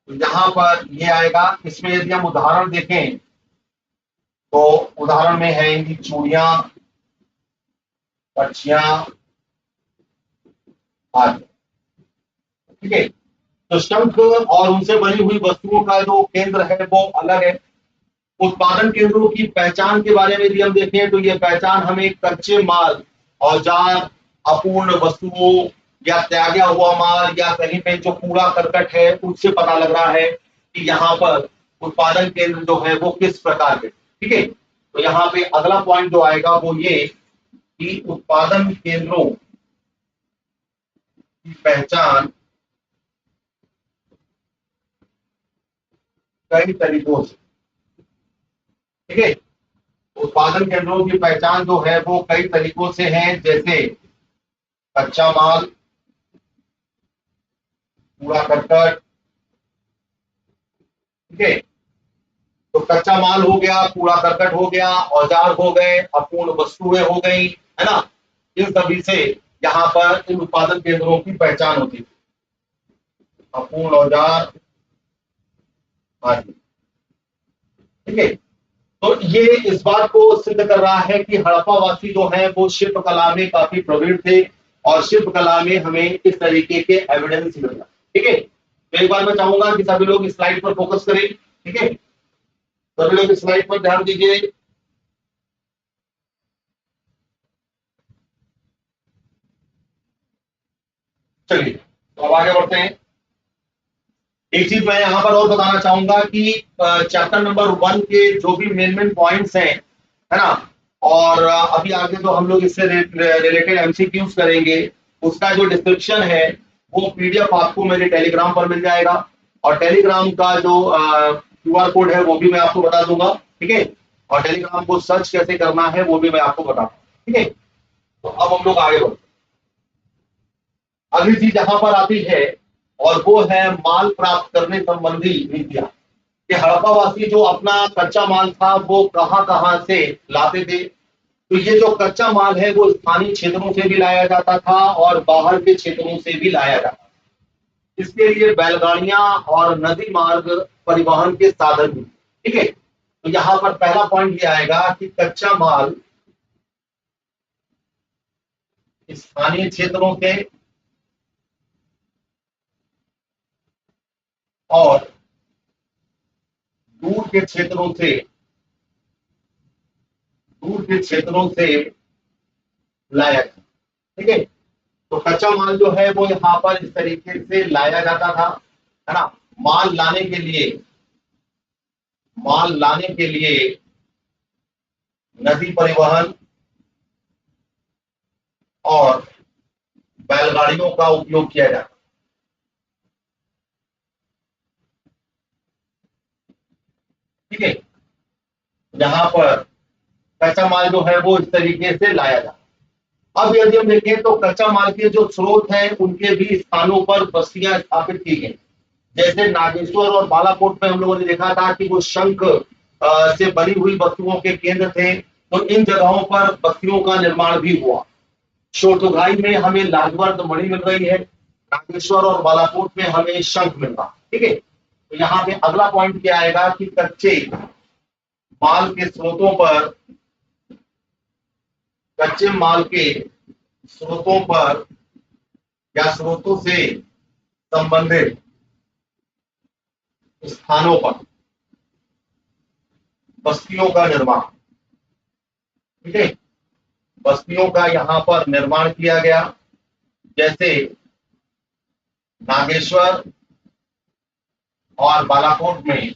तो यहां पर ये आएगा। इसमें यदि हम उदाहरण देखें तो उदाहरण में है इनकी चूड़ियां, पर्चियां आदि। ठीक है। तो शंख और उनसे बनी हुई वस्तुओं का जो केंद्र है वो अलग है। उत्पादन केंद्रों की पहचान के बारे में यदि हम देखें तो ये पहचान हमें कच्चे माल, औजार, अपूर्ण वस्तुओं या त्यागा हुआ माल या कहीं पे जो कूड़ा करकट है उससे पता लग रहा है कि यहाँ पर उत्पादन केंद्र जो है वो किस प्रकार के। ठीक है। तो यहाँ पे अगला पॉइंट जो आएगा वो ये कि उत्पादन केंद्रों की पहचान कई तरीकों से। ठीक है। उत्पादन केंद्रों की पहचान जो है वो कई तरीकों से है, जैसे कच्चा माल, कूड़ा करकट। ठीक है। तो कच्चा माल हो गया, कूड़ा करकट हो गया, औजार हो गए, अपूर्ण वस्तुएं हो गई, है ना। इन सभी से यहाँ पर इन उत्पादन केंद्रों की पहचान होती है। अपूर्ण औजार आदि। ठीक है। तो ये इस बात को सिद्ध कर रहा है कि हड़प्पावासी जो है वो शिल्पकला में काफी प्रवीण थे और शिल्पकला में हमें इस तरीके के एविडेंस मिल रहा है। ठीक है। तो एक बार मैं चाहूंगा कि सभी लोग इस स्लाइड पर फोकस करें। ठीक है। सभी लोग इस स्लाइड पर ध्यान दीजिए। चलिए तो अब आगे बढ़ते हैं। एक चीज मैं यहाँ पर और बताना चाहूंगा कि चैप्टर नंबर 1 के जो भी मेन मेन पॉइंट्स हैं, है ना, और अभी आगे जो हम लोग इससे रिलेटेड एमसीक्यूज करेंगे उसका जो डिस्क्रिप्शन है वो पीडीएफ आपको मेरे टेलीग्राम पर मिल जाएगा। और टेलीग्राम का जो क्यूआर कोड है वो भी मैं आपको बता दूंगा। ठीक है। और टेलीग्राम को सर्च कैसे करना है वो भी मैं आपको बता दूंगा। ठीक है। तो अब हम लोग आगे बढ़ते हैं। अगली चीज यहाँ पर आती है और वो है माल प्राप्त करने संबंधी नीतियां, कि हड़प्पावासी जो अपना कच्चा माल था वो कहां कहां से लाते थे। तो ये जो कच्चा माल है वो स्थानीय क्षेत्रों से भी लाया जाता था और बाहर के क्षेत्रों से भी लाया जाता था। इसके लिए बैलगाड़ियां और नदी मार्ग परिवहन के साधन भी। ठीक है। तो यहाँ पर पहला पॉइंट ये आएगा कि कच्चा माल स्थानीय क्षेत्रों से और दूर के क्षेत्रों से, दूर के क्षेत्रों से लाया जाता। ठीक है। तो कच्चा माल जो है वो यहाँ पर इस तरीके से लाया जाता था, है ना। माल लाने के लिए, माल लाने के लिए नदी परिवहन और बैलगाड़ियों का उपयोग किया जाता। ठीक है। यहाँ पर कच्चा माल जो है वो इस तरीके से लाया जाता है। अब यदि हम देखें तो कच्चा माल के जो स्रोत हैं उनके भी स्थानों पर बस्तियां स्थापित की गई। जैसे नागेश्वर और बालाकोट में हम लोगों ने देखा था कि वो शंख से बनी हुई वस्तुओं के केंद्र थे, तो इन जगहों पर बस्तियों का निर्माण भी हुआ। शोटोघाई में हमें लाजवर्द मणि मिल रही है, नागेश्वर और बालाकोट में हमें शंख मिल रहा है। ठीक है, तो यहाँ पे अगला पॉइंट क्या आएगा कि कच्चे माल के स्रोतों पर, कच्चे माल के स्रोतों पर या स्रोतों से संबंधित स्थानों पर बस्तियों का निर्माण। ठीक है, बस्तियों का यहाँ पर निर्माण किया गया। जैसे नागेश्वर और बालाकोट में,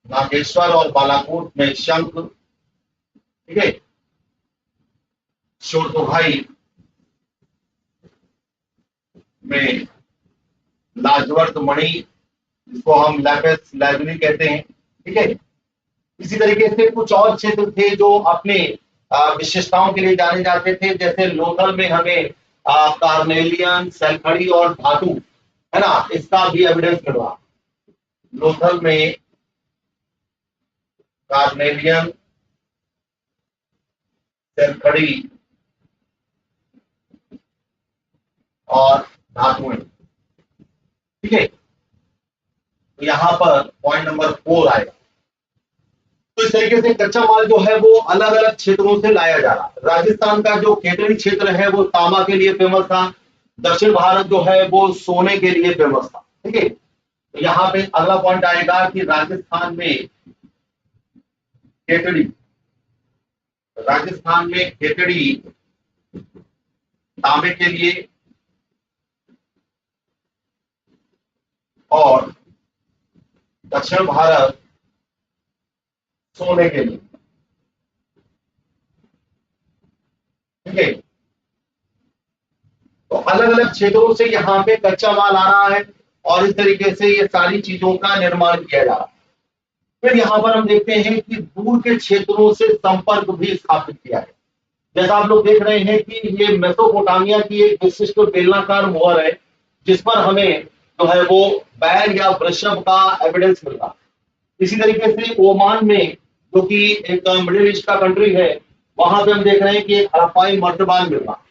नागेश्वर और बालाकोट में शंख। ठीक है, शोरतोभाई में लाजवर्द मणि, जिसको हम लैपिस लाइजली कहते हैं। ठीक है, इसी तरीके से कुछ और क्षेत्र थे जो अपने विशेषताओं के लिए जाने जाते थे। जैसे लोथल में हमें कार्नेलियन, सल्फड़ी और धातु, है ना, इसका भी एविडेंस मिल रहा। लोथल में कार्नेलियन, सल्फड़ी और धातुएं। ठीक है, तो यहाँ पर पॉइंट नंबर 4 आएगा। तो इस तरीके से कच्चा माल जो है वो अलग अलग क्षेत्रों से लाया जा रहा है। राजस्थान का जो केतड़ी क्षेत्र है वो तांबा के लिए फेमस था। दक्षिण भारत जो है वो सोने के लिए फेमस था। ठीक है, तो यहाँ पे अगला पॉइंट आएगा कि राजस्थान में केतड़ी, राजस्थान में केतड़ी तांबे के लिए और दक्षिण भारत सोने के लिए। ठीक है, तो अलग अलग क्षेत्रों से यहाँ पे कच्चा माल आ रहा है और इस तरीके से ये सारी चीजों का निर्माण किया जा रहा है। फिर यहाँ पर हम देखते हैं कि दूर के क्षेत्रों से संपर्क भी स्थापित किया है। जैसा आप लोग देख रहे हैं कि ये मेसोपोटामिया की एक विशिष्ट बेलनाकार मोहर है, जिस पर हमें जो है वो बैल या वृषभ का एविडेंस मिल रहा है। इसी तरीके से ओमान में, जो कि एक मिडिल ईस्ट का कंट्री है, वहां पे हम देख रहे हैं कि एक हड़प्पाई मर्तबान मिल रहा है।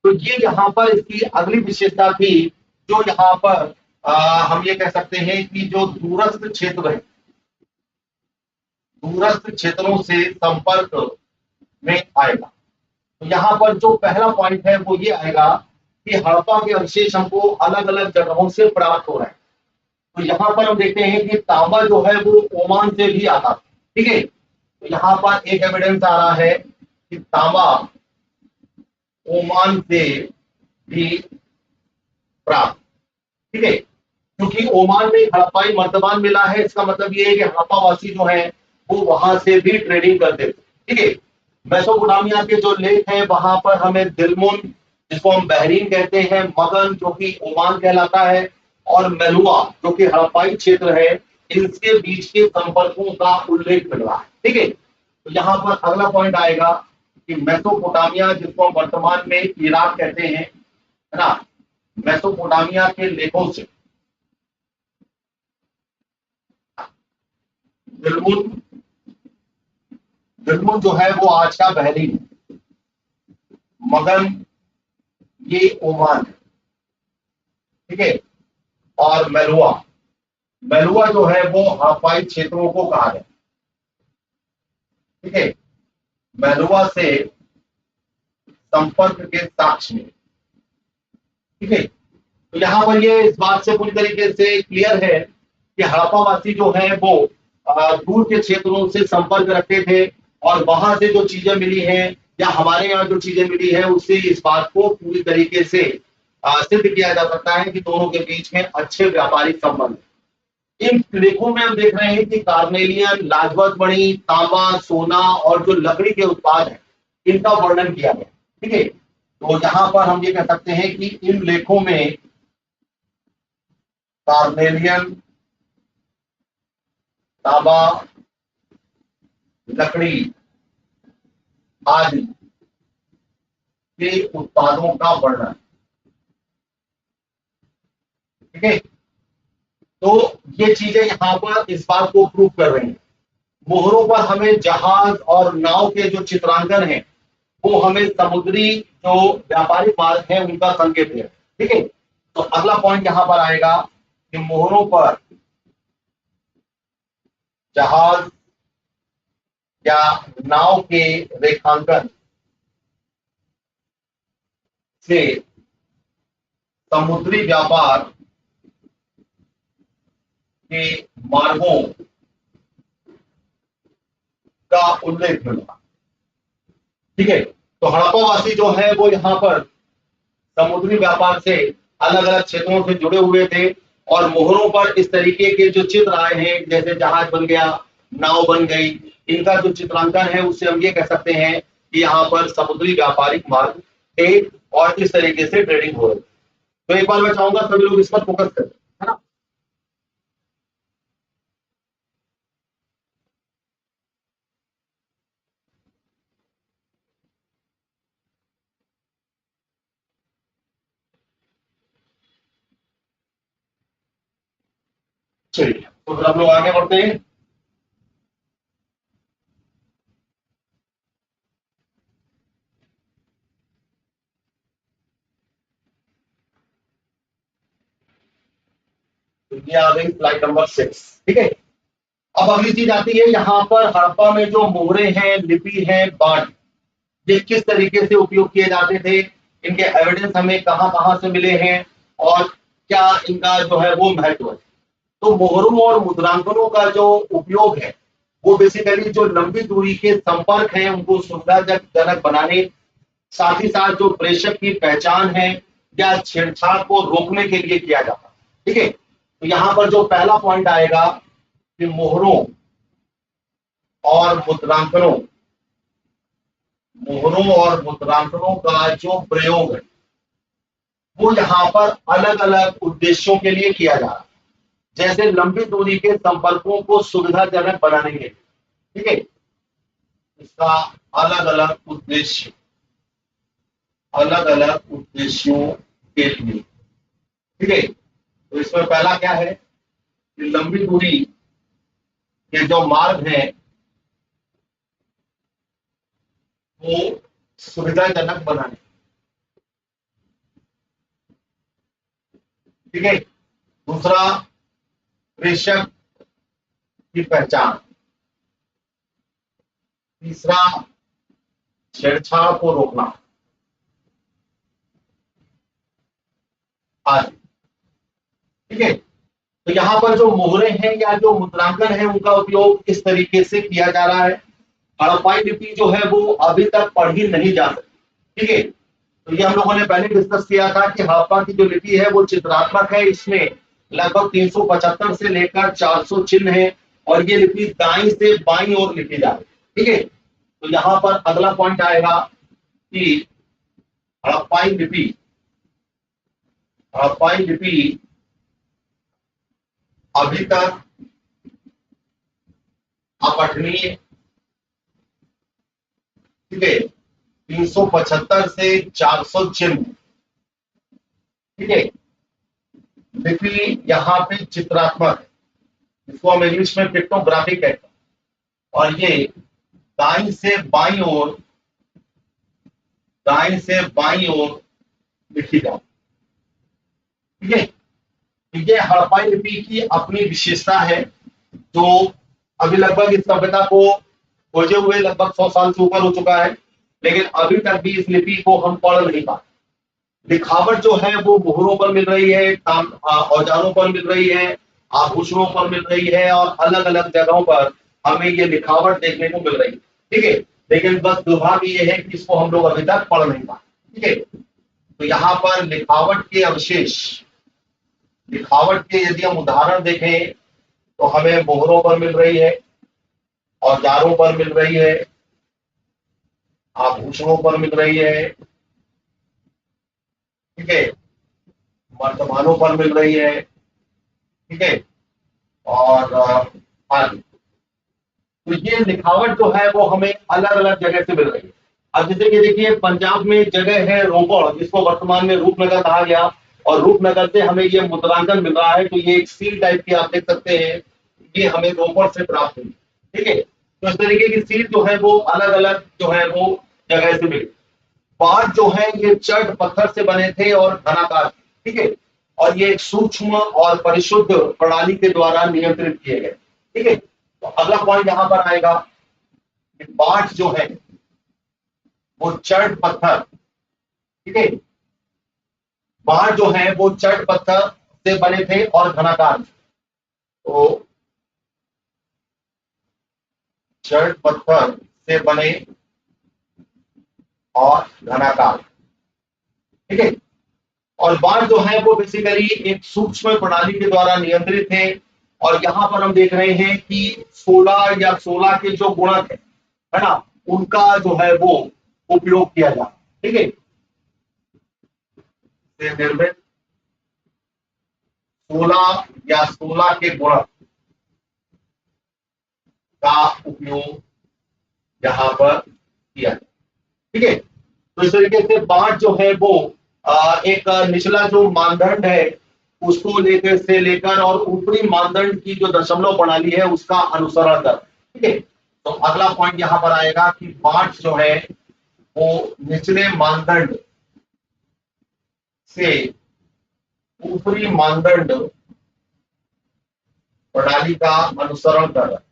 तो ये यहाँ पर इसकी अगली विशेषता थी, जो यहाँ पर हम ये कह सकते हैं कि जो दूरस्थ क्षेत्र है, दूरस्थ क्षेत्रों से संपर्क में आएगा। तो यहाँ पर जो पहला पॉइंट है वो ये आएगा कि हड़प्पा के अवशेष हमको अलग अलग जगहों से प्राप्त हो रहे हैं। तो यहाँ पर हम देखते हैं कि तांबा जो है वो ओमान से भी आता है। ठीक है, तो यहाँ पर एक एविडेंस आ रहा है कि तांबा ओमान से भी प्राप्त। ठीक है, क्योंकि ओमान में हड़प्पाई मर्तबान मिला है, इसका मतलब ये है कि हड़प्पा वासी जो है वो वहां से भी ट्रेडिंग करते थे। ठीक है, मेसोपोटामिया के जो लेख हैं वहां पर हमें दिलमुन, जिसको हम बहरीन कहते हैं, मगन जो कि ओमान कहलाता है, और मेलुआ जो कि हड़प्पाई क्षेत्र है, इनके बीच के संपर्कों का उल्लेख मिल रहा है। ठीक है, तो यहाँ पर अगला पॉइंट आएगा कि मेसोपोटामिया, जिसको हम वर्तमान में इराक कहते हैं, है ना, मेसोपोटामिया के लेखों से दिलमुन, दिलमुन जो है वो आज का बहरीन, मगन ये ओमान है। ठीक है, और मेलुआ, मेलुआ जो है वो हड़प्पाई क्षेत्रों को कहा है। ठीक है, मेलुआ से संपर्क के साक्ष्य में। ठीक है, तो यहाँ पर ये इस बात से पूरी तरीके से क्लियर है कि हड़प्पावासी जो है वो दूर के क्षेत्रों से संपर्क रखते थे, और वहां से जो चीजें मिली हैं या हमारे यहाँ जो चीजें मिली है उससे इस बात को पूरी तरीके से सिद्ध किया जा सकता है कि दोनों के बीच में अच्छे व्यापारिक संबंध। इन लेखों में हम देख रहे हैं कि कार्नेलियन, लाजवत मणि, तांबा, सोना और जो लकड़ी के उत्पाद हैं इनका वर्णन किया गया। ठीक है, तो यहाँ पर हम ये कह सकते हैं कि इन लेखों में कार्नेलियन, तांबा, लकड़ी आदि के उत्पादों का वर्णन। ठीक है, तो ये चीजें यहां पर इस बात को प्रूव कर रही हैं। मोहरों पर हमें जहाज और नाव के जो चित्रांकन है वो हमें समुद्री जो व्यापारिक मार्ग है उनका संकेत है। ठीक है, तो अगला पॉइंट यहां पर आएगा कि मोहरों पर जहाज या नाव के रेखांकन से समुद्री व्यापार के मार्गों का उल्लेख मिला। ठीक है, तो हड़प्पावासी जो है वो यहाँ पर समुद्री व्यापार से अलग अलग क्षेत्रों से जुड़े हुए थे और मोहरों पर इस तरीके के जो चित्र आए हैं, जैसे जहाज बन गया, नाव बन गई, इनका जो चित्रांकन है उससे हम ये कह सकते हैं कि यहाँ पर समुद्री व्यापारिक मार्ग थे और इस तरीके से ट्रेडिंग हो रही। तो एक बार मैं चाहूंगा सभी लोग इस पर फोकस करें, है ना। चलिए तो फिर हम लोग आगे बढ़ते हैं। तो ये आ गई स्लाइड नंबर 6। ठीक है, अब अगली चीज आती है यहाँ पर हड़प्पा में जो मोहरे हैं, लिपि है, बाण, ये किस तरीके से उपयोग किए जाते थे, इनके एविडेंस हमें कहां कहां से मिले हैं और क्या इनका जो है वो महत्व है। तो मोहरों और मुद्रांकनों का जो उपयोग है वो बेसिकली जो लंबी दूरी के संपर्क है उनको सुविधाजनक बनाने, साथ ही साथ जो प्रेषक की पहचान है या छेड़छाड़ को रोकने के लिए किया जाता है। ठीक है, तो यहाँ पर जो पहला पॉइंट आएगा कि मोहरों और मुद्रांकनों, मोहरों और मुद्रांकनों का जो प्रयोग है वो यहाँ पर अलग अलग उद्देश्यों के लिए किया जा रहा है, जैसे लंबी दूरी के संपर्कों को सुविधाजनक बनाने के लिए। ठीक है, इसका अलग अलग उद्देश्य, अलग अलग उद्देश्यों के लिए। ठीक है, तो इसमें पहला क्या है कि लंबी दूरी के जो मार्ग हैं वो सुविधाजनक बनाने। ठीक है, दूसरा प्रेषक की पहचान, तीसरा छेड़छाड़ को रोकना आदि। ठीक है, तो यहाँ पर जो मोहरे हैं या जो मुद्रांकन है उनका उपयोग इस तरीके से किया जा रहा है। हड़प्पाई लिपि जो है वो अभी तक पढ़ी नहीं जा सकती। ठीक है, तो ये हम लोगों ने पहले डिस्कस किया था कि हड़प्पा की जो लिपि है वो चित्रात्मक है, इसमें लगभग 375 से लेकर 400 चिन्ह है और ये लिपि दाईं से बाईं ओर लिखी जा रही है। ठीक है, तो यहाँ पर अगला पॉइंट आएगा कि हड़प्पाई लिपि, हड़प्पाई लिपि अभी तक अपठनीय। ठीक है, 375 से 400 चिन्ह। ठीक है, लिपि यहाँ पे चित्रात्मक है, इसको हम इंग्लिश में पिक्टोग्राफिक कहते हैं और ये दाईं से बाईं ओर, दाईं से बाईं ओर लिखी जाती। ठीक है, तो ये हड़प्पाई लिपि की अपनी विशेषता है जो अभी लगभग इस सभ्यता को खोजे हुए लगभग 100 साल से ऊपर हो चुका है, लेकिन अभी तक भी इस लिपि को हम पढ़ नहीं पाते। लिखावट जो है वो मोहरों पर मिल रही है, औजारों पर मिल रही है, आभूषणों पर मिल रही है और अलग अलग जगहों पर हमें ये लिखावट देखने को मिल रही है। ठीक है, लेकिन बस दुर्भाग्य ये है कि इसको हम लोग अभी तक पढ़ नहीं पाते। ठीक है, तो यहाँ पर लिखावट के अवशेष, लिखावट के यदि हम उदाहरण देखें तो हमें मोहरों पर मिल रही है, औजारों पर मिल रही है, आभूषणों पर मिल रही है। ठीक है, वर्तमानों पर मिल रही है। ठीक है, और आदि। तो ये लिखावट जो है वो हमें अलग अलग जगह से मिल रही है। अब जैसे कि देखिए पंजाब में एक जगह है रोपड़, जिसको वर्तमान में रूपनगर कहा गया, और रूपनगर से हमें ये मुद्रांकन मिल रहा है। तो ये एक सील टाइप की आप देख सकते हैं, ये हमें रोपड़ से प्राप्त हुई। ठीक है, तो इस तरीके की सील जो है वो अलग अलग जो है वो जगह से मिली। बाढ़ जो है ये चट पत्थर से बने थे और घनाकार थे। ठीक है, और ये एक सूक्ष्म और परिशुद्ध प्रणाली के द्वारा नियंत्रित किए गए। ठीक है, तो अगला पॉइंट यहां पर आएगा कि बाढ़ जो है वो चट पत्थर, ठीक है, बाढ़ जो है वो चट पत्थर से बने थे और घनाकार थे। तो चट पत्थर से बने और घनाकार, ठीक है, और बाढ़ जो है वो बेसिकली एक सूक्ष्म प्रणाली के द्वारा नियंत्रित है। और यहां पर हम देख रहे हैं कि 16 या 16 के जो गुणक है ना, उनका जो है वो उपयोग किया जाता है। ठीक है, से निर्मित 16 या 16 के गुणक का उपयोग यहां पर किया जाए। ठीक है, तो इस तरीके से बाढ़ जो है वो एक निचला जो मानदंड है उसको लेकर से लेकर और ऊपरी मानदंड की जो दशमलव प्रणाली है उसका अनुसरण कर। ठीक है, तो अगला पॉइंट यहां पर आएगा कि बाढ़ जो है वो निचले मानदंड से ऊपरी मानदंड प्रणाली का अनुसरण कर रहा है।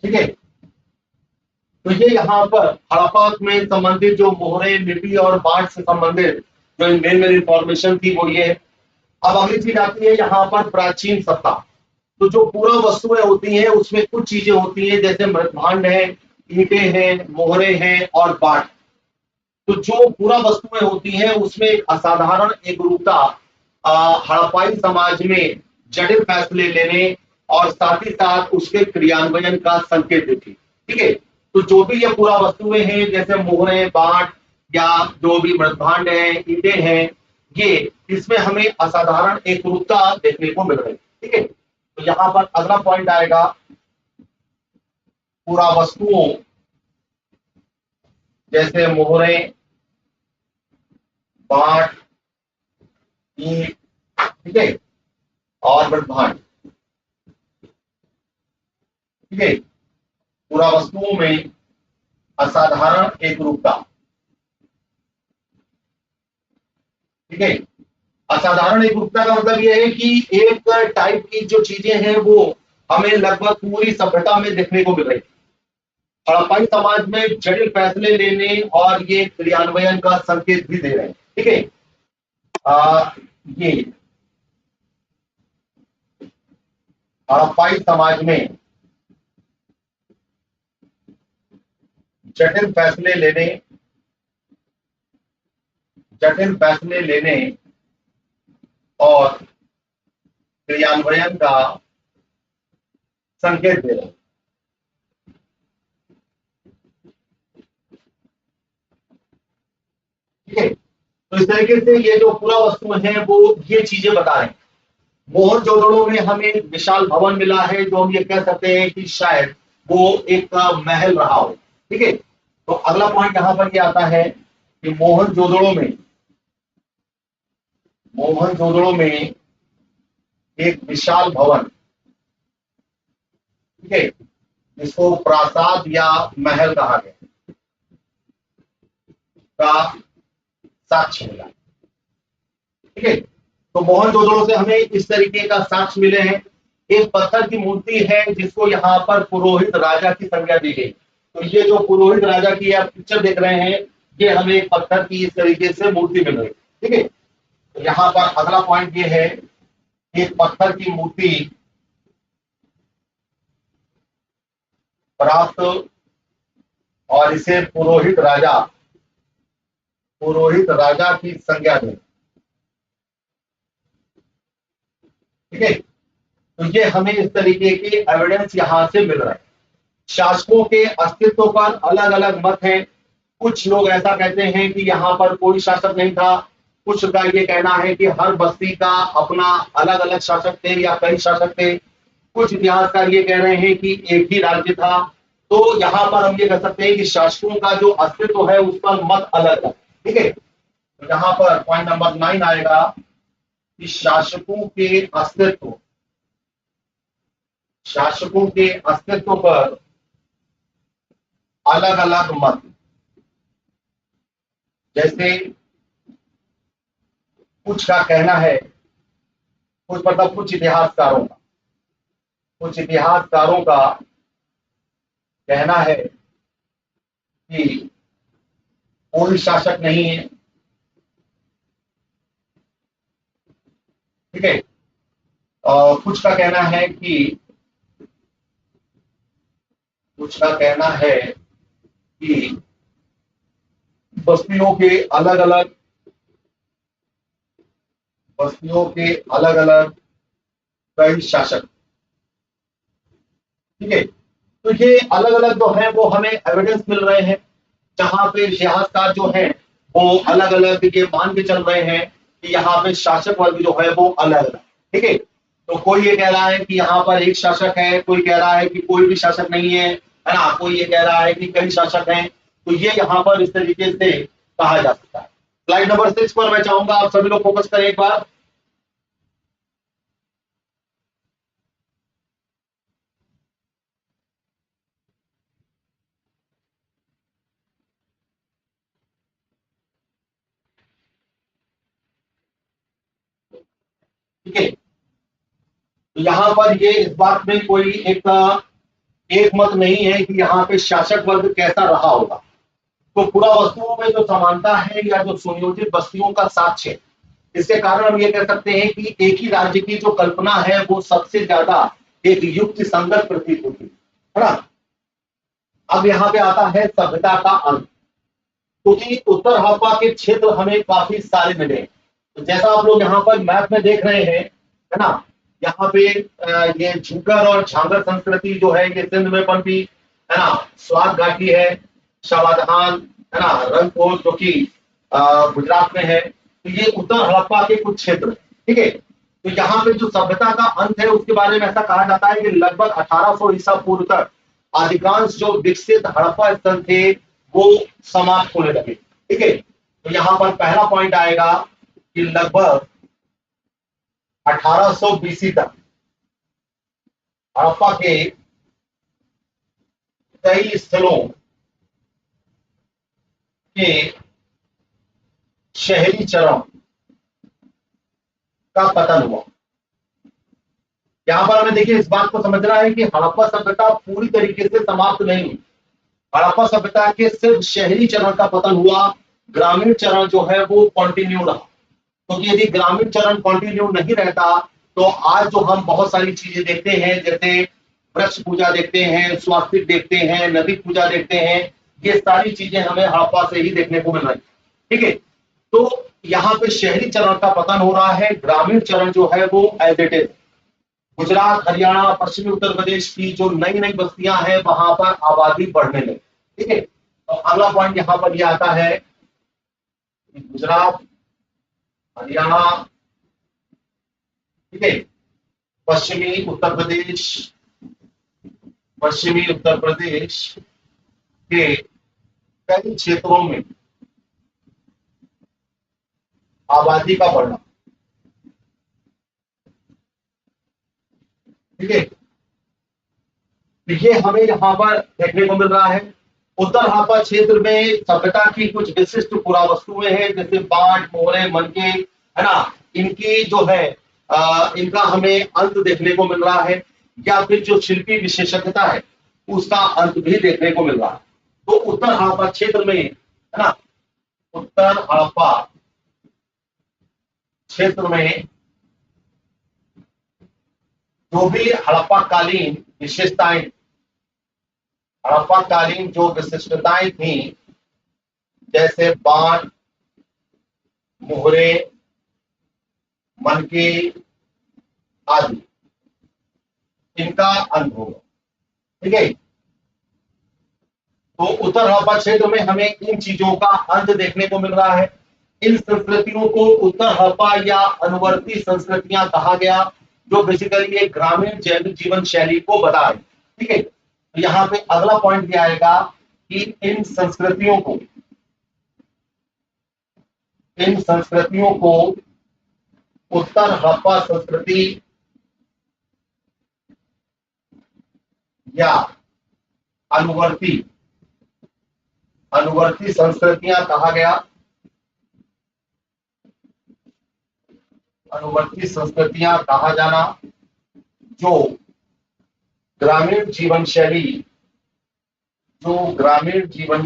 ठीक है, तो ये यहाँ पर हड़प्पा में संबंधित जो मोहरे लिपि और बाढ़ से संबंधित जो मेन मेन इंफॉर्मेशन थी वो ये। अब अगली चीज आती है यहाँ पर प्राचीन सत्ता। तो जो पूरा वस्तुएं होती हैं उसमें कुछ चीजें होती हैं, जैसे मृतभांड है, ईंटें हैं, मोहरे हैं और बाढ़। तो जो पूरा वस्तुएं होती हैं उसमें एक असाधारण एकरूपता हड़प्पाई समाज में जटिल फैसले लेने और साथ ही साथ उसके क्रियान्वयन का संकेत देती। ठीक है, तो जो भी ये पूरा वस्तुएं हैं जैसे मोहरे, बाट या जो भी मृतभांड है, ईंटें हैं, ये इसमें हमें असाधारण एकरूपता देखने को मिल रही है। ठीक है, तो यहां पर अगला पॉइंट आएगा पूरा वस्तुओं जैसे मोहरे, बाट, ईंट, ठीक है, और मृतभांड। ठीक है, पूरा वस्तुओं में असाधारण एकरूपता। ठीक है, असाधारण एकरूपता का मतलब यह है कि एक टाइप की जो चीजें हैं वो हमें लगभग पूरी सभ्यता में देखने को मिल रही है। हड़प्पाई समाज में जटिल फैसले लेने और ये क्रियान्वयन का संकेत भी दे रहे हैं। ठीक है, ये हड़प्पाई समाज में जटिल फैसले लेने, जटिल फैसले लेने और क्रियान्वयन का संकेत दे रहे हैं। ठीक है, तो इस तरीके से ये जो पूरा वस्तु है वो ये चीजें बता रहे हैं। मोहनजोदड़ो में हमें विशाल भवन मिला है, जो हम ये कह सकते हैं कि शायद वो एक महल रहा हो। ठीक है, तो अगला पॉइंट यहां पर ये आता है कि मोहनजोदड़ो में एक विशाल भवन, ठीक है, जिसको प्रासाद या महल कहा गया, का साक्ष्य मिला। ठीक है, तो मोहनजोदड़ो से हमें इस तरीके का साक्ष्य मिले हैं। एक पत्थर की मूर्ति है जिसको यहाँ पर पुरोहित राजा की संज्ञा दी गई। तो ये जो पुरोहित राजा की आप पिक्चर देख रहे हैं, ये हमें एक पत्थर की इस तरीके से मूर्ति मिल रही है। ठीक है, तो यहाँ पर अगला पॉइंट ये है, एक पत्थर की मूर्ति प्राप्त और इसे पुरोहित राजा की संज्ञा दी। ठीक है, तो ये हमें इस तरीके के एविडेंस यहां से मिल रहा है। शासकों के अस्तित्व पर अलग अलग मत हैं। कुछ लोग ऐसा कहते हैं कि यहाँ पर कोई शासक नहीं था, कुछ का ये कहना है कि हर बस्ती का अपना अलग अलग शासक थे या कई शासक थे। कुछ इतिहासकार ये कह रहे हैं कि एक ही राज्य था। तो यहाँ पर हम ये कह सकते हैं कि शासकों का जो अस्तित्व है उस पर मत अलग है। ठीक है, तो यहाँ पर पॉइंट नंबर 9 आएगा कि शासकों के अस्तित्व पर अलग अलग मत। जैसे कुछ का कहना है, कुछ मतलब कुछ इतिहासकारों का कहना है कि कोई शासक नहीं है। ठीक है, और कुछ का कहना है कि बस्तियों के अलग अलग कई शासक। ठीक है, तो ये अलग अलग जो है वो हमें एविडेंस मिल रहे हैं, जहां पे इतिहासकार जो है वो अलग अलग ये मान के चल रहे हैं कि यहाँ पे शासक वर्ग जो है वो अलग अलग। ठीक है, तो कोई ये कह रहा है कि यहाँ पर एक शासक है, कोई कह रहा है कि कोई भी शासक नहीं है ना, कोई ये कह रहा है कि कई शासक हैं। तो ये यहाँ पर इस तरीके से कहा जा सकता है। स्लाइड नंबर 6 पर मैं चाहूंगा आप सभी लोग फोकस करें एक बार। ठीक है, तो यहाँ पर ये इस बात में कोई एक मत नहीं है कि यहाँ पे शासक वर्ग कैसा रहा होगा। तो पूरा वस्तुओं में जो समानता है या जो सुनियोजित बस्तियों का साक्ष्य है, इसके कारण हम ये कह सकते हैं कि एक ही राज्य की जो कल्पना है वो सबसे ज्यादा एक युक्ति संगत प्रतीत होती है ना। अब यहाँ पे आता है सभ्यता का अंत। क्योंकि उत्तर हड़प्पा के क्षेत्र हमें काफी सारे मिले। तो जैसा आप लोग यहाँ पर मैप में देख रहे हैं, है ना, यहाँ पे ये झुग्गर और झांगर संस्कृति जो है ये सिंध में पनपी, है ना। स्वाद घाटी है, शवाधान, है ना, रंगपुर जो कि गुजरात में है। तो ये उत्तर हड़प्पा के कुछ क्षेत्र। ठीक है, तो यहाँ पे जो सभ्यता का अंत है उसके बारे में ऐसा कहा जाता है कि लगभग 1800 ईसा पूर्व तक अधिकांश जो विकसित हड़प्पा स्थल थे वो समाप्त होने लगे। ठीक है, तो यहाँ पर पहला पॉइंट आएगा कि लगभग 1800 बीसी तक हड़प्पा के कई स्थलों के शहरी चरण का पतन हुआ। यहां पर हमें देखिए इस बात को समझना है कि हड़प्पा सभ्यता पूरी तरीके से समाप्त नहीं हुई। हड़प्पा सभ्यता के सिर्फ शहरी चरण का पतन हुआ, ग्रामीण चरण जो है वो कंटिन्यू रहा। क्योंकि यदि ग्रामीण चरण कंटिन्यू नहीं रहता तो आज जो हम बहुत सारी चीजें देखते हैं, जैसे वृक्ष पूजा देखते हैं, स्वास्तिक देखते हैं, नदी पूजा देखते हैं, ये सारी चीजें हमें हड़प्पा से ही देखने को मिल रही। ठीक है, तो यहाँ पे शहरी चरण का पतन हो रहा है, ग्रामीण चरण जो है वो as it is. Gujarat, Haryana, पश्चिमी उत्तर प्रदेश की जो नई नई बस्तियां हैं वहां पर आबादी बढ़ने लगी। ठीक है, तो अगला पॉइंट यहाँ पर यह आता है कि गुजरात, हरियाणा, ठीक है, पश्चिमी उत्तर प्रदेश के कई क्षेत्रों में आबादी का बढ़ना। ठीक है, तो ये हमें यहाँ पर देखने को मिल रहा है। उत्तर हड़प्पा क्षेत्र में सभ्यता की कुछ विशिष्ट पुरावस्तुएं हैं, जैसे बांट, मोहरे, मनके, है ना। इनकी जो है इनका हमें अंत देखने को मिल रहा है, या फिर जो शिल्पी विशेषज्ञता है उसका अंत भी देखने को मिल रहा है। तो उत्तर हड़प्पा क्षेत्र में, है ना, उत्तर हड़प्पा क्षेत्र में जो भी हड़प्पा कालीन जो विशिष्टताएं थी, जैसे बाण, मोहरे, मनके आदि, इनका अंत होगा। ठीक है, तो उत्तर हड़प्पा क्षेत्र में हमें इन चीजों का अंत देखने को मिल रहा है। इन संस्कृतियों को उत्तर हड़प्पा या अनुवर्ती संस्कृतियां कहा गया, जो बेसिकली एक ग्रामीण जैविक जीवन शैली को बता रहे। ठीक है, तो यहाँ पे अगला पॉइंट क्या आएगा कि इन संस्कृतियों को उत्तर हड़प्पा संस्कृति या अनुवर्ती अनुवर्ती संस्कृतियां कहा गया। अनुवर्ती संस्कृतियां कहा जाना, जो ग्रामीण जीवन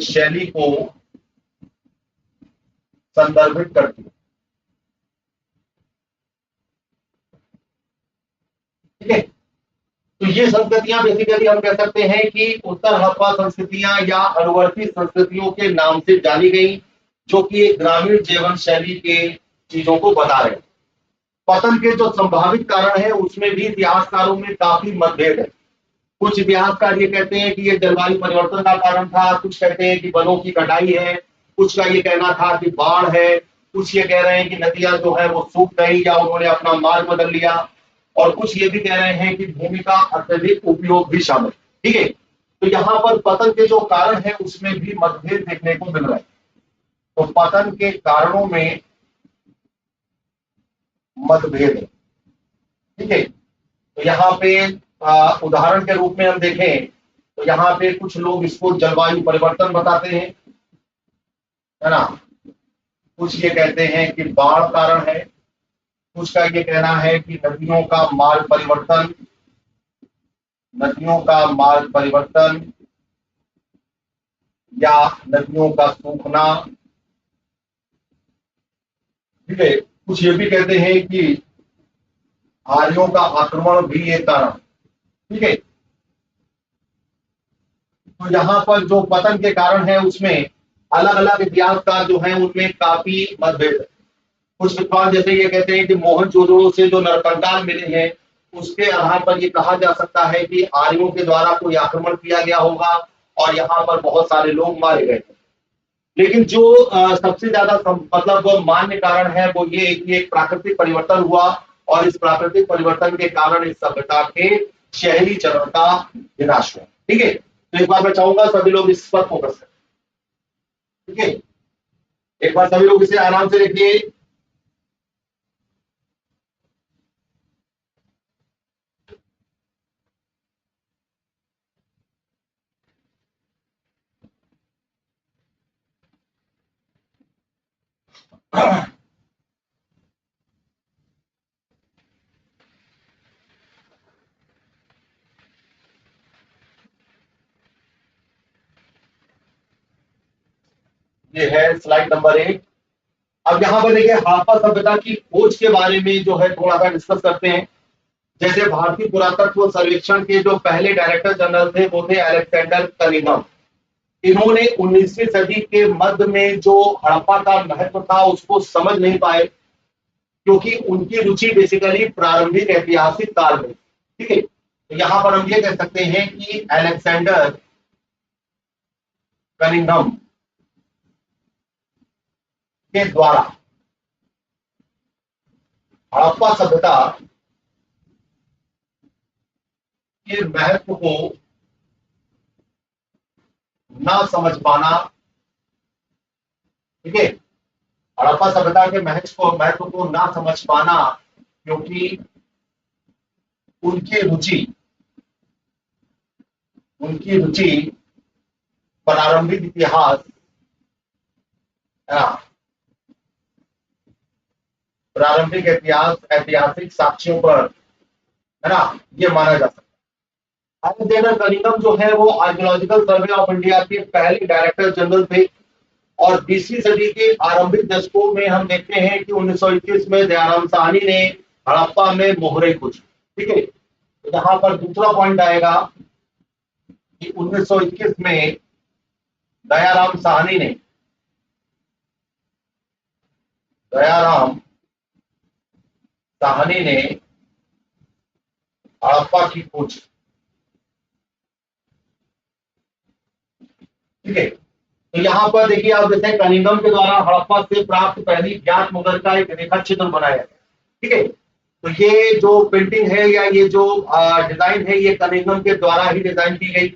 शैली को संदर्भित करती है। ठीक है, तो ये संस्कृतियां बेसिकली हम कह सकते हैं कि उत्तर हड़प्पा संस्कृतियां या अनुवर्ती संस्कृतियों के नाम से जानी गई, जो कि एक ग्रामीण जीवन शैली के चीजों को बता रहे हैं। पतन के जो संभावित कारण है उसमें भी इतिहासकारों में काफी मतभेद है। कुछ इतिहासकार ये कहते हैं कि ये जलवायु परिवर्तन का कारण था, कुछ कहते हैं कि वनों की कटाई है, कुछ का ये कहना था कि बाढ़ है, कुछ ये कह रहे हैं कि नदियां जो है वो सूख गई या उन्होंने अपना मार्ग बदल लिया, और कुछ ये भी कह रहे हैं कि भूमि का अत्यधिक उपयोग भी शामिल। ठीक है, तो यहाँ पर पतन के जो कारण है उसमें भी मतभेद देखने को मिल रहा है। तो पतन के कारणों में मतभेद है। ठीक है, तो यहाँ पे उदाहरण के रूप में हम देखें तो यहाँ पे कुछ लोग इसको जलवायु परिवर्तन बताते हैं, है ना। कुछ ये कहते हैं कि बाढ़ कारण है, कुछ का ये कहना है कि नदियों का मार्ग परिवर्तन या नदियों का सूखना। ठीक है, कुछ ये भी कहते हैं कि आर्यों का आक्रमण भी एक कारण। ठीक है, तो यहाँ पर जो पतन के कारण है उसमें अलग अलग इतिहासकार जो हैं उनमें काफी मतभेद है। कुछ विद्वान जैसे ये कहते हैं कि मोहनजोदड़ो से जो नरकंकाल मिले हैं उसके आधार पर ये कहा जा सकता है कि आर्यों के द्वारा कोई आक्रमण किया गया होगा और यहाँ पर बहुत सारे लोग मारे गए थे। लेकिन जो सबसे ज्यादा मतलब वो मान्य कारण है वो ये कि एक प्राकृतिक परिवर्तन हुआ और इस प्राकृतिक परिवर्तन के कारण इस सभ्यता के शहरी चरण का विनाश हुआ। ठीक है, तो एक बार मैं चाहूंगा सभी लोग इस पर फोकस करें। ठीक है, एक बार सभी लोग इसे आराम से देखिए। ये है स्लाइड नंबर 1। अब यहाँ पर देखिए हड़प्पा सभ्यता की खोज के बारे में जो है थोड़ा सा डिस्कस करते हैं। जैसे भारतीय पुरातत्व सर्वेक्षण के जो पहले डायरेक्टर जनरल थे वो थे अलेक्जेंडर कनिंघम। इन्होंने 19वीं सदी के मध्य में जो हड़प्पा का महत्व था उसको समझ नहीं पाए, क्योंकि उनकी रुचि बेसिकली प्रारंभिक ऐतिहासिक काल में। ठीक है, तो यहाँ पर हम ये कह सकते हैं कि अलेक्जेंडर कनिंघम के द्वारा हड़प्पा सभ्यता के महत्व को ना समझ पाना। ठीक है, हड़प्पा सभ्यता के महत्व को ना समझ पाना क्योंकि उनकी रुचि प्रारंभिक इतिहास, है ना, प्रारंभिक ऐतिहासिक साक्ष्यों पर, है ना, ये माना जा सकता है। अलेक्जेंडर कनिंघम जो है वो आर्कियोलॉजिकल सर्वे ऑफ इंडिया के पहले डायरेक्टर जनरल थे और 20वीं सदी के आरंभिक दशकों में हम देखते हैं कि 1921 में दयाराम साहनी ने हड़प्पा में मोहरे खोजी। ठीक है, तो यहाँ पर दूसरा पॉइंट आएगा कि 1921 में दयाराम साहनी ने हड़प्पा की खोज। ठीक है, तो यहाँ पर देखिए आप, जैसे कनिंघम के द्वारा हड़प्पा से प्राप्त पहली ज्ञात मुद्रा का एक रेखा चित्र बनाया है। ठीक है, तो ये जो पेंटिंग है या ये जो डिजाइन है, ये कनिंघम के द्वारा ही डिजाइन की गई।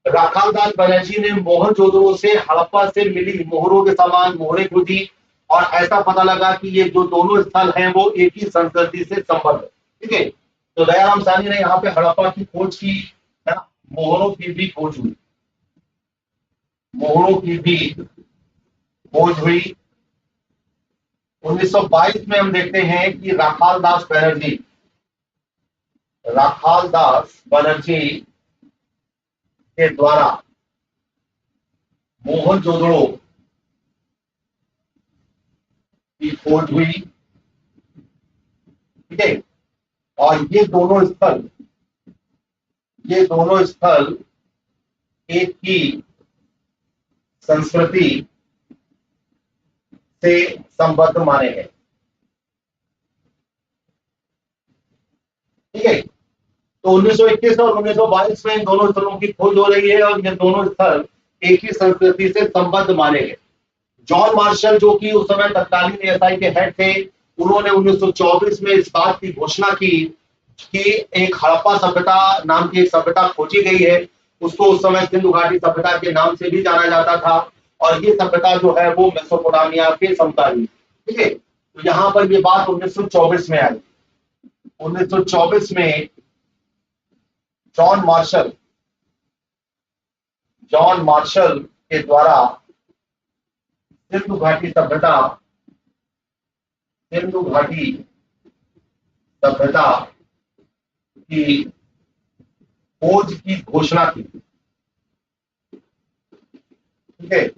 राखालदास बनर्जी ने मोहनजोदड़ो से हड़प्पा से मिली मोहरों के समान मोहरें खोजी और ऐसा पता लगा कि ये जो दोनों स्थल हैं वो एक ही संस्कृति से संबद्ध है। ठीक है, तो दयाराम साहनी ने यहाँ पे हड़प्पा की खोज की, है ना, मोहरों की भी खोज हुई, मोहरों की भी खोज हुई। 1922 में हम देखते हैं कि राखालदास बनर्जी के द्वारा मोहनजोदड़ो की खोज हुई। ठीक है, और ये दोनों स्थल एक ही संस्कृति से संबद्ध माने गए। ठीक है, तो 1921 और 1922 में इन दोनों स्थलों की खोज हो रही है और ये दोनों स्थल एक ही संस्कृति से संबद्ध माने गए। जॉन मार्शल, जो कि उस समय तत्कालीन एएसआई के हेड थे, उन्होंने 1924 में इस बात की घोषणा की कि एक हड़प्पा सभ्यता नाम की एक सभ्यता खोजी गई है। उसको उस समय सिंधु घाटी सभ्यता के नाम से भी जाना जाता था और ये सभ्यता जो है वो मेसोपोटामिया के समकालीन। ठीक है, तो यहाँ पर ये बात 1924 में आई। 1924 में जॉन मार्शल के द्वारा सिंधु घाटी सभ्यता की खोज की घोषणा की। ठीक है,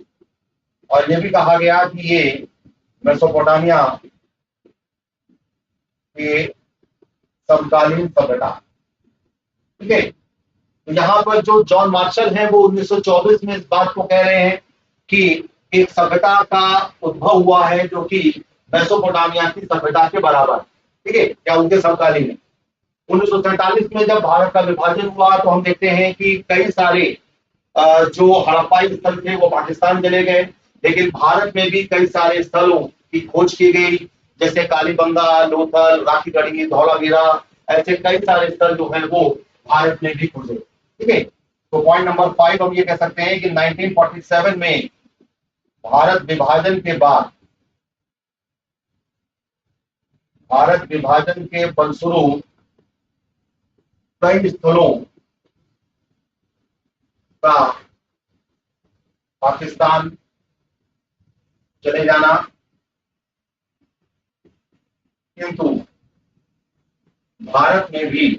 और यह भी कहा गया कि ये मेसोपोटामिया के समकालीन सभ्यता। ठीक है, तो यहाँ पर जो जॉन मार्शल है वो 1924 में इस बात को कह रहे हैं कि एक सभ्यता का उद्भव हुआ है जो कि मेसोपोटामिया की सभ्यता के बराबर। ठीक है, या उनके समकालीन है। 1947 में जब भारत का विभाजन हुआ तो हम देखते हैं कि कई सारे जो हड़प्पाई स्थल थे वो पाकिस्तान चले गए, लेकिन भारत में भी कई सारे स्थलों की खोज की गई, जैसे कालीबंगा, लोथल, राखीगढ़ी, धौलावीरा, ऐसे कई सारे स्थल जो है वो भारत में भी खोजे। ठीक है, तो पॉइंट नंबर 5 हम ये कह सकते हैं कि 1947 में भारत विभाजन के फलस्वरूप कई स्थलों का पाकिस्तान चले जाना, किंतु भारत में भी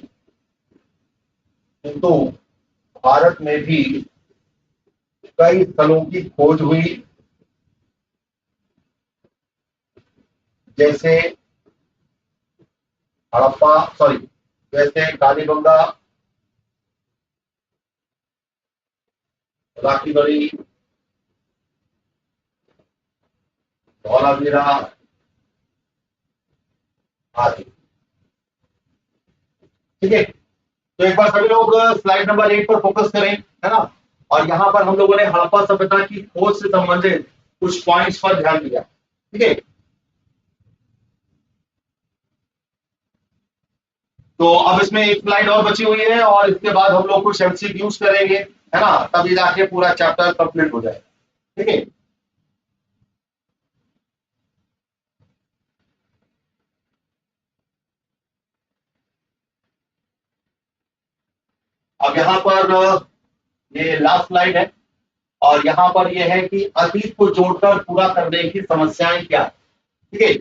कई स्थलों की खोज हुई, जैसे कालीबंगा, राखीगढ़ी, धौलावीरा आदि। ठीक है, तो एक बार सभी लोग स्लाइड नंबर 8 पर फोकस करें, है ना। और यहाँ पर हम लोगों ने हड़प्पा सभ्यता की खोज से संबंधित कुछ पॉइंट्स पर ध्यान दिया। ठीक है, तो अब इसमें एक स्लाइड और बची हुई है और इसके बाद हम लोग कुछ एमसीक्यूज करेंगे, है ना, तभी जाके पूरा चैप्टर कंप्लीट हो जाए। ठीक है, अब यहाँ पर ये लास्ट स्लाइड है और यहाँ पर यह है कि अतीत को जोड़कर पूरा करने की समस्याएं क्या है। ठीक है,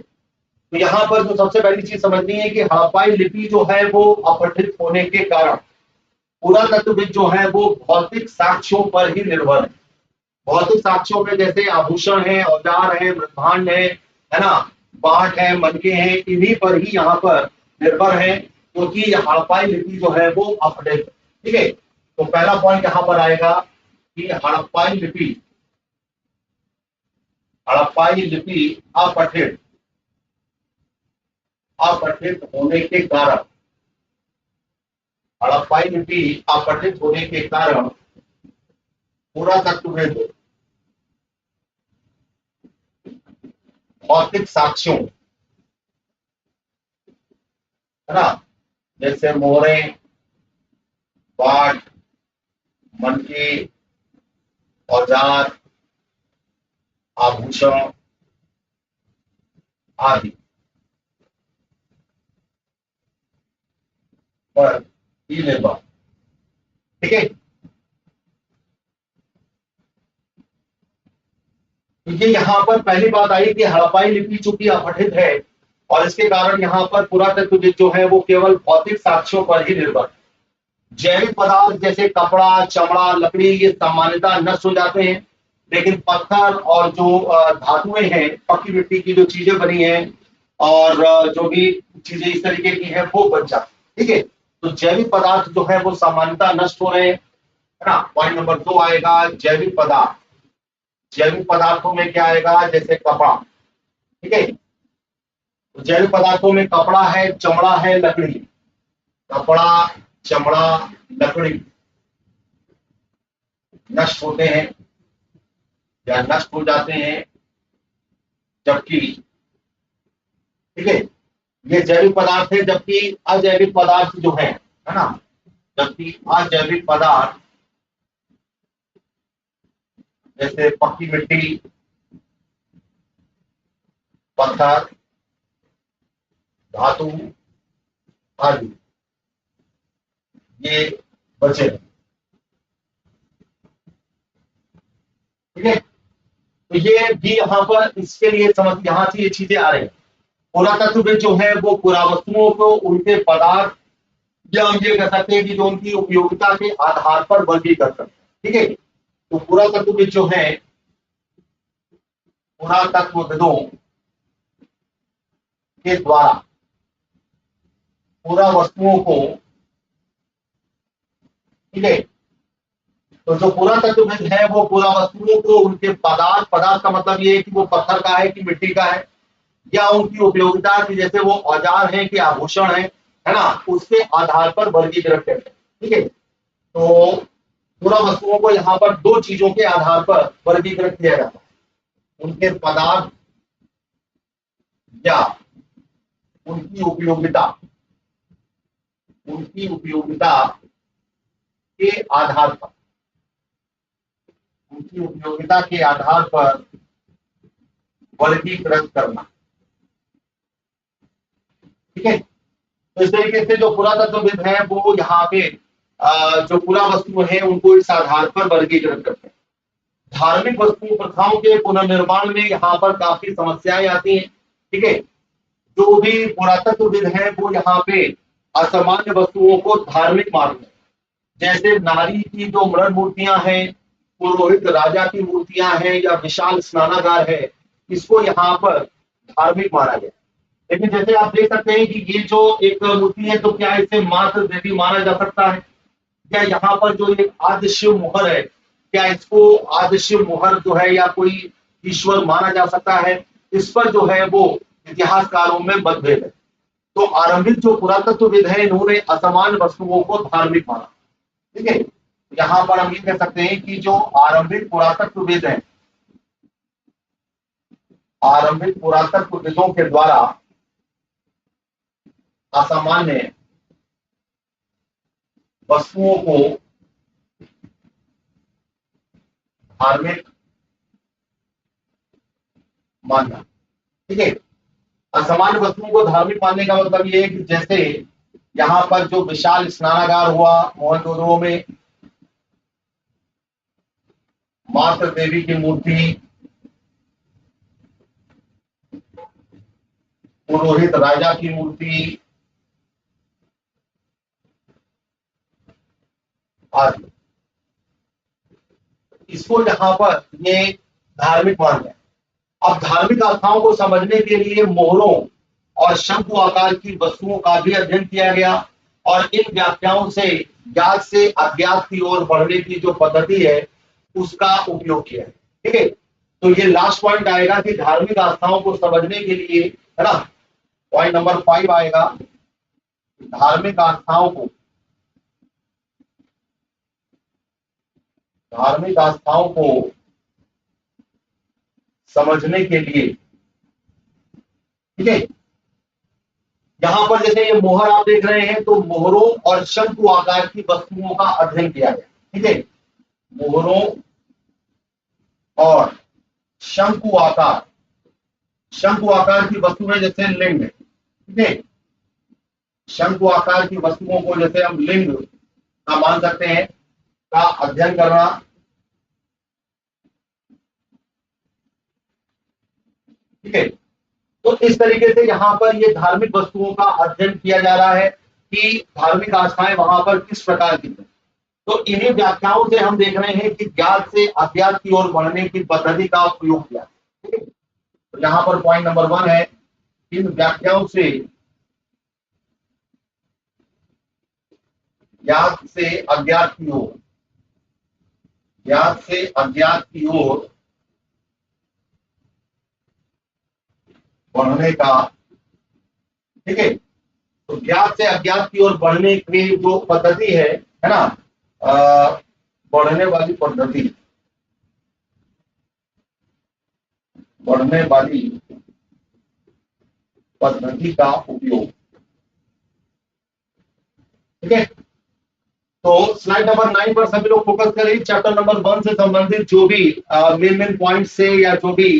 तो यहाँ पर जो सबसे पहली चीज समझनी है कि हड़प्पाई लिपि जो है वो अपठित होने के कारण पुरातत्वविद जो है वो भौतिक साक्ष्यों पर ही निर्भर है। भौतिक साक्ष्यों में जैसे आभूषण है, औजार है, मृदभांड है ना, पाठ है, मनके हैं, इन्हीं पर ही यहाँ पर निर्भर है, क्योंकि तो हड़प्पाई लिपि जो है वो अपडेट है। ठीक है, तो पहला पॉइंट यहाँ पर आएगा कि हड़प्पाई लिपि अपठित होने के कारण पुरातत्वविद भौतिक साक्ष्यों, है ना, जैसे मोहरे, बाट, मनके, औजार, आभूषण आदि पर ही निर्भर। ठीक है, तो ये यहाँ पर पहली बात आई कि हड़प्पाई लिपि चूंकि अपठित है और इसके कारण यहाँ पर पुरातत्वविद जो है वो केवल भौतिक साक्ष्यों पर ही निर्भर। जैविक पदार्थ जैसे कपड़ा, चमड़ा, लकड़ी ये सामान्यतः नष्ट हो जाते हैं, लेकिन पत्थर और जो धातुएं हैं, पक्की मिट्टी की जो चीजें बनी हैं और जो भी चीजें इस तरीके की है वो बच जाती। ठीक है, तो जैविक पदार्थ जो है वो सामान्यतः नष्ट हो रहे हैं, है ना। पॉइंट नंबर 2 आएगा जैविक पदार्थ। जैविक पदार्थों में क्या आएगा, जैसे कपड़ा। ठीक है, तो जैविक पदार्थों में कपड़ा है, चमड़ा है, लकड़ी। कपड़ा, चमड़ा, लकड़ी नष्ट होते हैं या नष्ट हो जाते हैं, जबकि, ठीक है, ये जैविक पदार्थ है, जबकि अजैविक पदार्थ जो है ना, जबकि अजैविक पदार्थ जैसे पक्की मिट्टी, पत्थर, धातु आदि ये बचे। ठीक है, तो ये भी यहाँ पर इसके लिए समझ, यहाँ से ये चीजें आ रही है। पुरातत्वविद जो है वो पुरावस्तुओं को उनके पदार्थ या हम ये कह सकते हैं कि जो उनकी उपयोगिता के आधार पर वर्गीकृत करते हैं। ठीक है, तो पुरातत्वविद जो है, पुरातत्वविदों के द्वारा पुरावस्तुओं को, ठीक है, तो जो पुरातत्वविद है वो पुरावस्तुओं को उनके पदार्थ, पदार्थ का मतलब ये है कि वो पत्थर का है कि मिट्टी का है, या उनकी उपयोगिता की, जैसे वो औजार है कि आभूषण है ना, उसके आधार पर वर्गीकृत करते हैं। ठीक है, तो पुरा वस्तुओं को यहाँ पर दो चीजों के आधार पर वर्गीकृत किया जाता है, उनके पदार्थ या उनकी उपयोगिता, उनकी उपयोगिता के आधार पर, उनकी उपयोगिता के आधार पर वर्गीकृत करना। ठीक है, तो इस तरीके से जो पुरातत्वविद है वो यहाँ पे जो पुरा वस्तु है उनको इस आधार पर वर्गीकृत करते हैं। धार्मिक वस्तु प्रथाओं के पुनर्निर्माण में यहाँ पर काफी समस्याएं आती हैं। ठीक है, जो भी पुरातत्वविद है वो यहाँ पे असामान्य वस्तुओं को धार्मिक मानते हैं, जैसे नारी की जो मृण मूर्तियां हैं, पुरोहित राजा की मूर्तियां हैं, या विशाल स्नानागार है, इसको यहाँ पर धार्मिक माना गया। लेकिन जैसे आप देख सकते हैं कि ये जो एक मूर्ति है, तो क्या इसे मात्र देवी माना जा सकता है? क्या यहाँ पर जो एक आदि शिव मोहर है, क्या इसको आदि शिव मोहर जो है या कोई ईश्वर माना जा सकता है? इस पर जो है वो इतिहासकारों में मतभेद है। तो आरंभिक जो पुरातत्वविद है इन्होंने असामान्य वस्तुओं को धार्मिक माना। ठीक है, यहाँ पर हम ये कह सकते हैं कि जो आरंभिक पुरातत्वविद है, आरंभिक पुरातत्वविदों के द्वारा असामान्य वस्तुओं को धार्मिक मानना। ठीक है, असामान्य वस्तुओं को धार्मिक मानने का मतलब ये है कि जैसे यहाँ पर जो विशाल स्नानागार हुआ मोहनजोदड़ो में, मातृ देवी की मूर्ति, पुरोहित राजा की मूर्ति आदि, इसको यहाँ पर ये धार्मिक मान है। अब धार्मिक आस्थाओं को समझने के लिए मोहरों और शंकु आकार की वस्तुओं का भी अध्ययन किया गया और इन व्याख्याओं से ज्ञात से अज्ञात की ओर बढ़ने की जो पद्धति है उसका उपयोग किया है। ठीक है, तो ये लास्ट पॉइंट आएगा कि धार्मिक आस्थाओं को समझने के लिए, है ना, पॉइंट नंबर 5 आएगा, धार्मिक आस्थाओं को, धार्मिक आस्थाओं को समझने के लिए ठीक है। यहां पर जैसे ये मोहर आप देख रहे हैं, तो मोहरों और शंकु आकार की वस्तुओं का अध्ययन किया गया। ठीक है, मोहरों और शंकु आकार की वस्तुएं जैसे लिंग, ठीक है, शंकु आकार की वस्तुओं को जैसे हम लिंग का मान सकते हैं, का अध्ययन करना। ठीक है, तो इस तरीके से यहाँ पर ये धार्मिक वस्तुओं का अध्ययन किया जा रहा है कि धार्मिक आस्थाएं वहां पर किस प्रकार की हैं। तो इन्हीं व्याख्याओं से हम देख रहे हैं कि ज्ञात से अज्ञात की ओर बढ़ने की पद्धति का उपयोग किया। ठीक है, तो यहाँ पर पॉइंट नंबर 1 है, इन व्याख्याओं से ज्ञात से अज्ञात की ओर, ज्ञात से अज्ञात की ओर बढ़ने का। ठीक है, तो ज्ञात से अज्ञात की ओर बढ़ने की जो पद्धति है ना, बढ़ने वाली पद्धति, बढ़ने वाली पद्धति का उपयोग। ठीक है, तो स्लाइड नंबर 9 पर सभी लोग फोकस करें। चैप्टर नंबर 1 से संबंधित जो भी मेन पॉइंट से या जो भी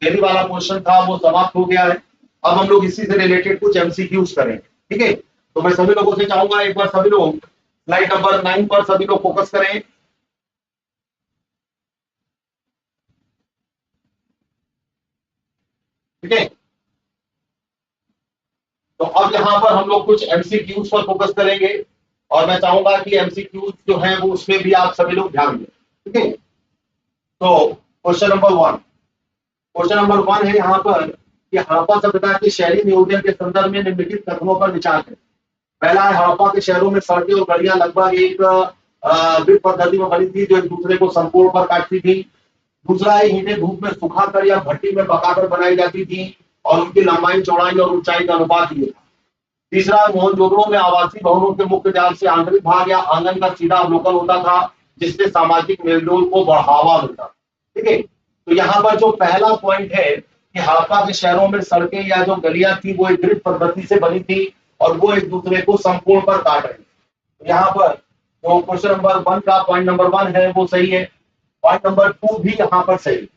डेली वाला क्वेश्चन था वो समाप्त हो गया है। अब हम लोग इसी से रिलेटेड कुछ एमसीक्यूज करेंगे। ठीक है, तो मैं सभी लोगों से चाहूंगा एक बार सभी लोग स्लाइड नंबर 9 पर सभी लोग फोकस करें। ठीक है, तो अब यहाँ पर हम लोग कुछ एमसीक्यूज पर फोकस करेंगे और मैं चाहूंगा कि एमसीक्यूज जो है वो उसमें भी आप सभी लोग ध्यान दें। ठीक है, तो क्वेश्चन नंबर 1 है यहाँ पर कि हड़प्पा सभ्यता के शहरी नियोजन के संदर्भ में निम्नलिखित कथनों पर विचार करें। पहला है, हड़प्पा के शहरों में सड़कें और गलियां लगभग एक वृत्त पद्धति में बनी थी जो एक दूसरे को समकोण पर काटती थी। दूसरा है, ईंटें धूप में सुखाकर या भट्टी में पकाकर बनाई जाती थी और उनकी लंबाई, चौड़ाई और ऊंचाई का अनुपात ये था। तीसरा, मोहनजोदड़ो में आवासीय भवनों के मुख्य द्वार से आंतरिक भाग या आंगन का सीधा अवलोकन होता था जिससे सामाजिक मेलजोल को बढ़ावा मिलता। ठीक है, तो यहाँ पर जो पहला पॉइंट है कि हड़प्पा के शहरों में सड़कें या जो गलियां थी वो एक ग्रिड पद्धति से बनी थी और वो एक दूसरे को समकोण पर काट रही थी। यहाँ पर जो क्वेश्चन नंबर 1 का पॉइंट नंबर 1 है वो सही है। पॉइंट नंबर 2 भी यहाँ पर सही।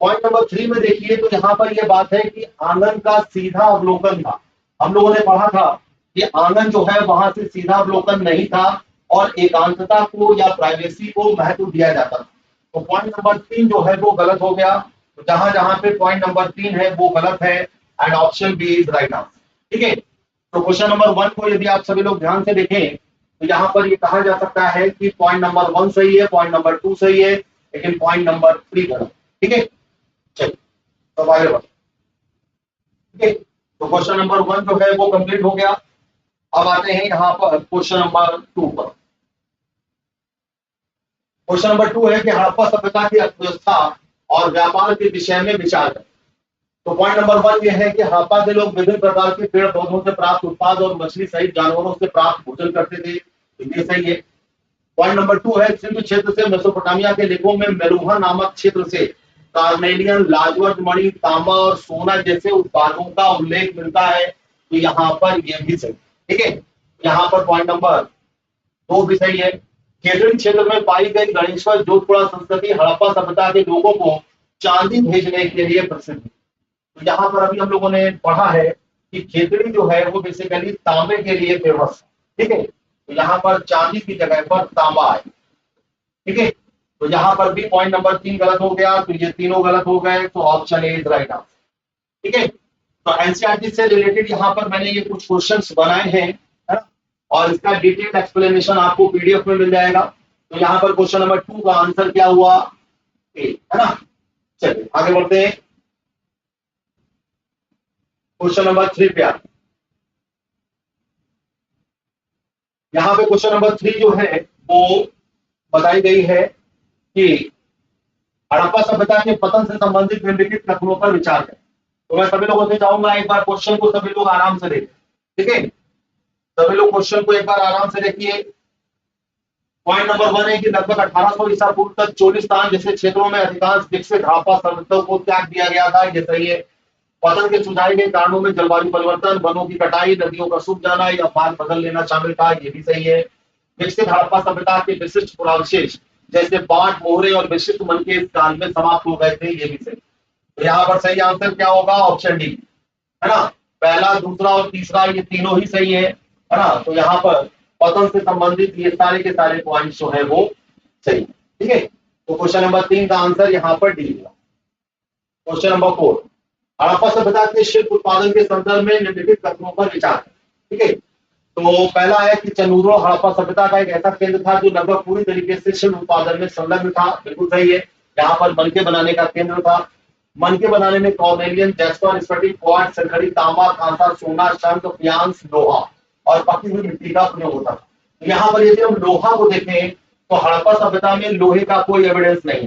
पॉइंट नंबर 3 में देखिए तो यहाँ पर यह बात है कि आंगन का सीधा अवलोकन था। हम लोगों ने पढ़ा था कि आंगन जो है वहां से सीधा अवलोकन नहीं था और एकांतता को या प्राइवेसी को महत्व दिया जाता था। तो पॉइंट नंबर 3 जो है वो गलत हो गया। तो जहां जहां पे पॉइंट नंबर 3 है वो गलत है and option B is right answer. ठीक है, तो क्वेश्चन नंबर 1 को यदि आप सभी लोग ध्यान से देखें तो यहाँ पर ये कहा जा सकता है कि पॉइंट नंबर 1 सही है, पॉइंट नंबर 2 सही है, लेकिन पॉइंट नंबर 3 गलत। ठीक है, चलिए तो आगे बढ़ते। ठीक है, तो क्वेश्चन नंबर 1 जो है वो कंप्लीट हो गया। अब आते हैं यहाँ पर क्वेश्चन नंबर 2 पर। क्वेश्चन नंबर 2 है कि हड़प्पा सभ्यता की अर्थव्यवस्था और व्यापार के विषय में विचार करें। तो पॉइंट नंबर 1 यह है कि हड़प्पा के लोग विभिन्न प्रकार के पेड़ पौधों से प्राप्त उत्पाद और मछली सहित जानवरों से प्राप्त भोजन करते थे। तो ये सही है। पॉइंट नंबर 2 है, सिंधु क्षेत्र से मेसोपोटामिया के लेखों में मेलुहा नामक क्षेत्र से कार्नेलियन, लाजवंत मणि, तांबा और सोना जैसे उत्पादों का उल्लेख मिलता है। तो यहाँ पर यह भी सही। ठीक है, यहाँ पर पॉइंट नंबर 2 भी सही है। केरल क्षेत्र में पाई गई गणेश्वर जोधपुरा संस्कृति हड़प्पा सभ्यता के लोगों को चांदी भेजने के लिए प्रसिद्ध है। तो यहाँ पर अभी हम लोगों ने पढ़ा है कि खेतड़ी जो है वो बेसिकली तांबे के लिए फेमस है। ठीक है, तो यहाँ पर चांदी की जगह पर तांबा है। ठीक है, तो यहाँ पर भी पॉइंट नंबर 3 गलत हो गया, तो ये तीनों गलत हो गए, तो option A is right answer. ठीक है, तो एनसीईआरटी से रिलेटेड यहाँ पर मैंने ये कुछ क्वेश्चंस बनाए हैं, है ना, और इसका डिटेल्ड एक्सप्लेनेशन आपको पीडीएफ में मिल जाएगा। तो यहाँ पर क्वेश्चन नंबर 2 का आंसर क्या हुआ, ए, है ना। चलिए आगे बढ़ते हैं, क्वेश्चन नंबर 3 पे आते हैं। यहाँ पे क्वेश्चन नंबर 3 जो है वो बताई गई है कि हड़प्पा सभ्यता के पतन से संबंधित निम्नलिखित कथनों पर विचार करें। तो मैं सभी लोगों से चाहूंगा एक बार क्वेश्चन को सभी लोग आराम से देखें। ठीक है, सभी लोग क्वेश्चन को एक बार आराम से देखिए। पॉइंट नंबर 1 है कि लगभग 1800 ईसा पूर्व तक चोलिस्तान जैसे क्षेत्रों में अधिकांश विकसित हड़प्पा सभ्यताओं को त्याग दिया गया था। ये सही है। पतन के सुझाए गए कारणों में जलवायु परिवर्तन, वनों की कटाई, नदियों का सूख जाना या मार्ग बदल लेना शामिल था, ये भी सही है। विकसित हड़प्पा सभ्यता के विशिष्ट पुरावशेष जैसे बाढ़, मोहरे और विशिष्ट मन के इस काल में समाप्त हो गए थे, ये भी सही। तो यहाँ पर सही आंसर क्या होगा? ऑप्शन डी, है ना। पहला, दूसरा और तीसरा ये तीनों ही सही है ना। तो यहाँ पर पतन से संबंधित ये सारे के सारे पॉइंट्स जो है वो सही, ठीक है। तो क्वेश्चन नंबर 3 का आंसर यहाँ पर डी होगा। क्वेश्चन नंबर 4, हड़प्पा सभ्यता के शिल्प उत्पादन के संदर्भ में निम्नलिखित कथनों पर विचार करें, ठीक है। तो पहला है कि चंदूरो हड़प्पा सभ्यता का एक ऐसा केंद्र था जो लगभग पूरी तरीके से शिल्प उत्पादन में संलग्न था, बिल्कुल सही है। यहाँ पर मनके बनाने का केंद्र था। मनके बनाने में कॉर्नेलियन, जैस्पर, स्फटिक, क्वार्ट्ज, सिलवरी, तांबा, कांसा, सोना, शंख, फ्यांस, लोहा और पकी हुई मिट्टी का प्रयोग होता था। तो यहाँ पर यदि हम लोहा को देखें तो हड़प्पा सभ्यता में लोहे का कोई एविडेंस नहीं है।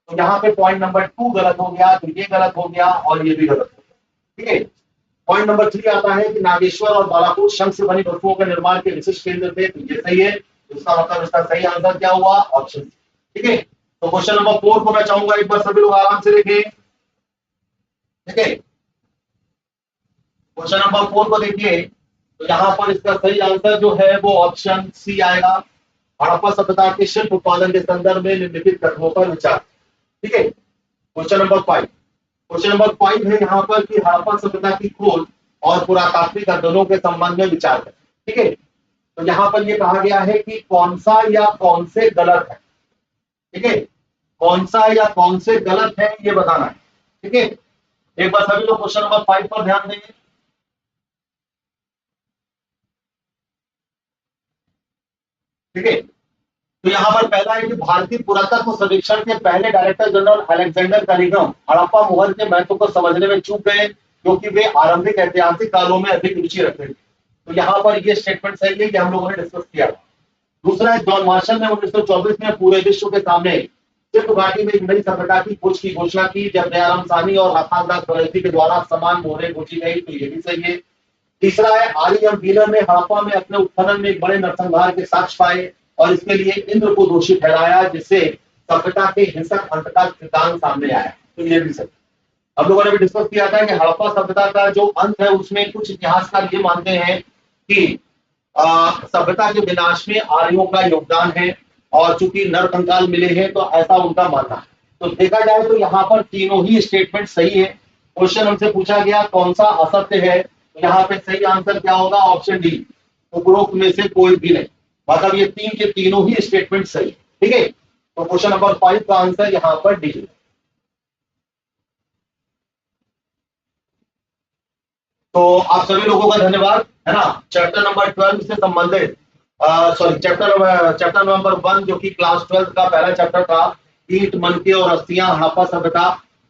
तो यहाँ पे पॉइंट नंबर 2 गलत हो गया, तो ये गलत हो गया और ये भी गलत हो गया, ठीक है। पॉइंट नंबर 3 आता है कि नागेश्वर और बालापुर शंख से बनी वस्तुओं के निर्माण के विशिष्ट केंद्र थे, तो ये सही है। इसका मतलब इसका सही आंसर क्या हुआ? ऑप्शन, ठीक है। तो क्वेश्चन नंबर 4 को मैं चाहूंगा एक बार सभी लोग आराम से देखें, ठीक है। क्वेश्चन नंबर 4 को देखिए, तो यहाँ पर इसका सही आंसर जो है वो ऑप्शन सी आएगा। हड़प्पा सभ्यता के शिल्प उत्पादन के संदर्भ में निम्नलिखित तत्वों पर विचार, ठीक है। क्वेश्चन नंबर 5, क्वेश्चन नंबर 5 है यहाँ पर कि हड़प्पा सभ्यता की खोज और पुरातात्विक अध्ययनों के संबंध में विचार करें, ठीक है। तो यहाँ पर ये कहा गया है कि कौन सा या कौन से गलत है, ठीक है। कौन सा या कौन से गलत है ये बताना है, ठीक है। एक बार सभी लोग क्वेश्चन नंबर 5 पर ध्यान देंगे, ठीक है। तो यहाँ पर पहला है कि भारतीय पुरातत्व सर्वेक्षण के पहले director general Alexander Cunningham Harappa मोहर के महत्व को समझने में चूक गए क्योंकि वे आरंभिक ऐतिहासिक कालों में अधिक रुचि रखते थे। तो यहाँ पर ये स्टेटमेंट सही है कि हम लोगों ने डिस्कस किया। दूसरा है, जॉन मार्शल ने 1924 में पूरे विश्व के सामने सिर्फ घाटी में एक नई सभ्यता की खोज की घोषणा की जब दयाराम साहनी और हाथानदास बरैती के द्वारा समान मोहरें खोजी गई, तो ये भी सही है। तीसरा है, आर.एम. व्हीलर ने हड़प्पा में अपने उत्खनन में एक बड़े नरसंहार के साक्ष्य पाए और इसके लिए इंद्र को दोषी ठहराया जिससे सभ्यता के हिंसक अंत का सिद्धांत सामने आया, तो ये भी सही। हम लोगों ने भी डिस्कस किया था कि हड़प्पा सभ्यता का जो अंत है उसमें कुछ इतिहासकार ये मानते हैं कि सभ्यता के विनाश में आर्यों का योगदान है और चूंकि नर कंकाल मिले हैं तो ऐसा उनका मानना है। तो देखा जाए तो यहाँ पर तीनों ही स्टेटमेंट सही है। क्वेश्चन हमसे पूछा गया कौन सा असत्य है, तो यहाँ पे सही आंसर क्या होगा? ऑप्शन डी, उपरोक्त में से कोई भी नहीं। मतलब ये तीन के तीनों ही स्टेटमेंट सही, ठीक है। तो क्वेश्चन नंबर 5 का आंसर यहाँ पर डी है। तो आप सभी लोगों का धन्यवाद, है ना। चैप्टर नंबर 12 से संबंधित सॉरी चैप्टर नंबर 1 जो कि क्लास 12 का पहला चैप्टर था, ईंट, मनके और अस्थियां, हड़प्पा सभ्यता,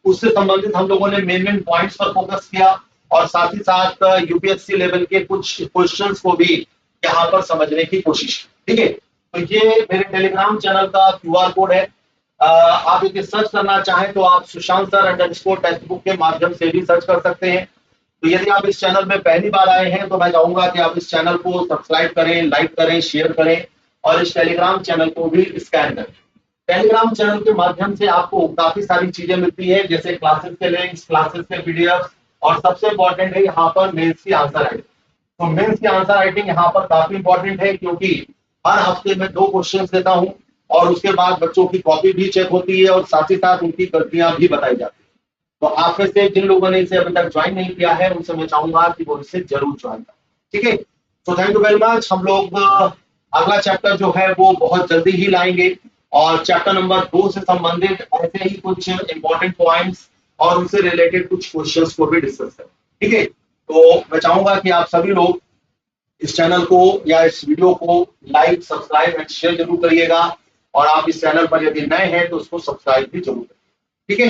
उससे संबंधित हम लोगों ने मेन मेन पॉइंट्स पर फोकस किया और साथ ही साथ यूपीएससी लेवल के कुछ क्वेश्चंस को भी यहाँ पर समझने की कोशिश की, ठीक है। तो ये मेरे टेलीग्राम चैनल का क्यूआर कोड है। आप यदि सर्च करना चाहें तो आप Sushant sir underscore text book के माध्यम से भी सर्च कर सकते हैं। तो यदि आप इस चैनल में पहली बार आए हैं तो मैं चाहूंगा कि आप इस चैनल को सब्सक्राइब करें, लाइक करें, शेयर करें और इस टेलीग्राम चैनल को भी स्कैन करें। टेलीग्राम चैनल के माध्यम से आपको काफी सारी चीजें मिलती है जैसे क्लासेस के लिंक्स, क्लासेस के पीडीएफ और सबसे इंपॉर्टेंट है यहाँ पर मेंस की आंसर राइटिंग। तो मेंस की आंसर राइटिंग यहाँ पर काफी इंपॉर्टेंट है क्योंकि हर हफ्ते में 2 क्वेश्चन देता हूँ और उसके बाद बच्चों की कॉपी भी चेक होती है और साथ ही साथ उनकी गलतियां भी बताई जाती है। तो आप में से जिन लोगों ने इसे अभी तक ज्वाइन नहीं किया है उनसे मैं चाहूंगा कि वो इसे जरूर ज्वाइन करें, ठीक है। तो थैंक यू वेरी मच। हम लोग अगला चैप्टर जो है वो बहुत जल्दी ही लाएंगे और चैप्टर नंबर 2 से संबंधित ऐसे ही कुछ इंपॉर्टेंट पॉइंट्स और उनसे रिलेटेड कुछ क्वेश्चंस को भी डिस्कस करें, ठीक है। तो मैं चाहूंगा कि आप सभी लोग इस चैनल को या इस वीडियो को लाइक, सब्सक्राइब एंड शेयर जरूर करिएगा और आप इस चैनल पर यदि नए हैं तो उसको सब्सक्राइब भी जरूर करें, ठीक है।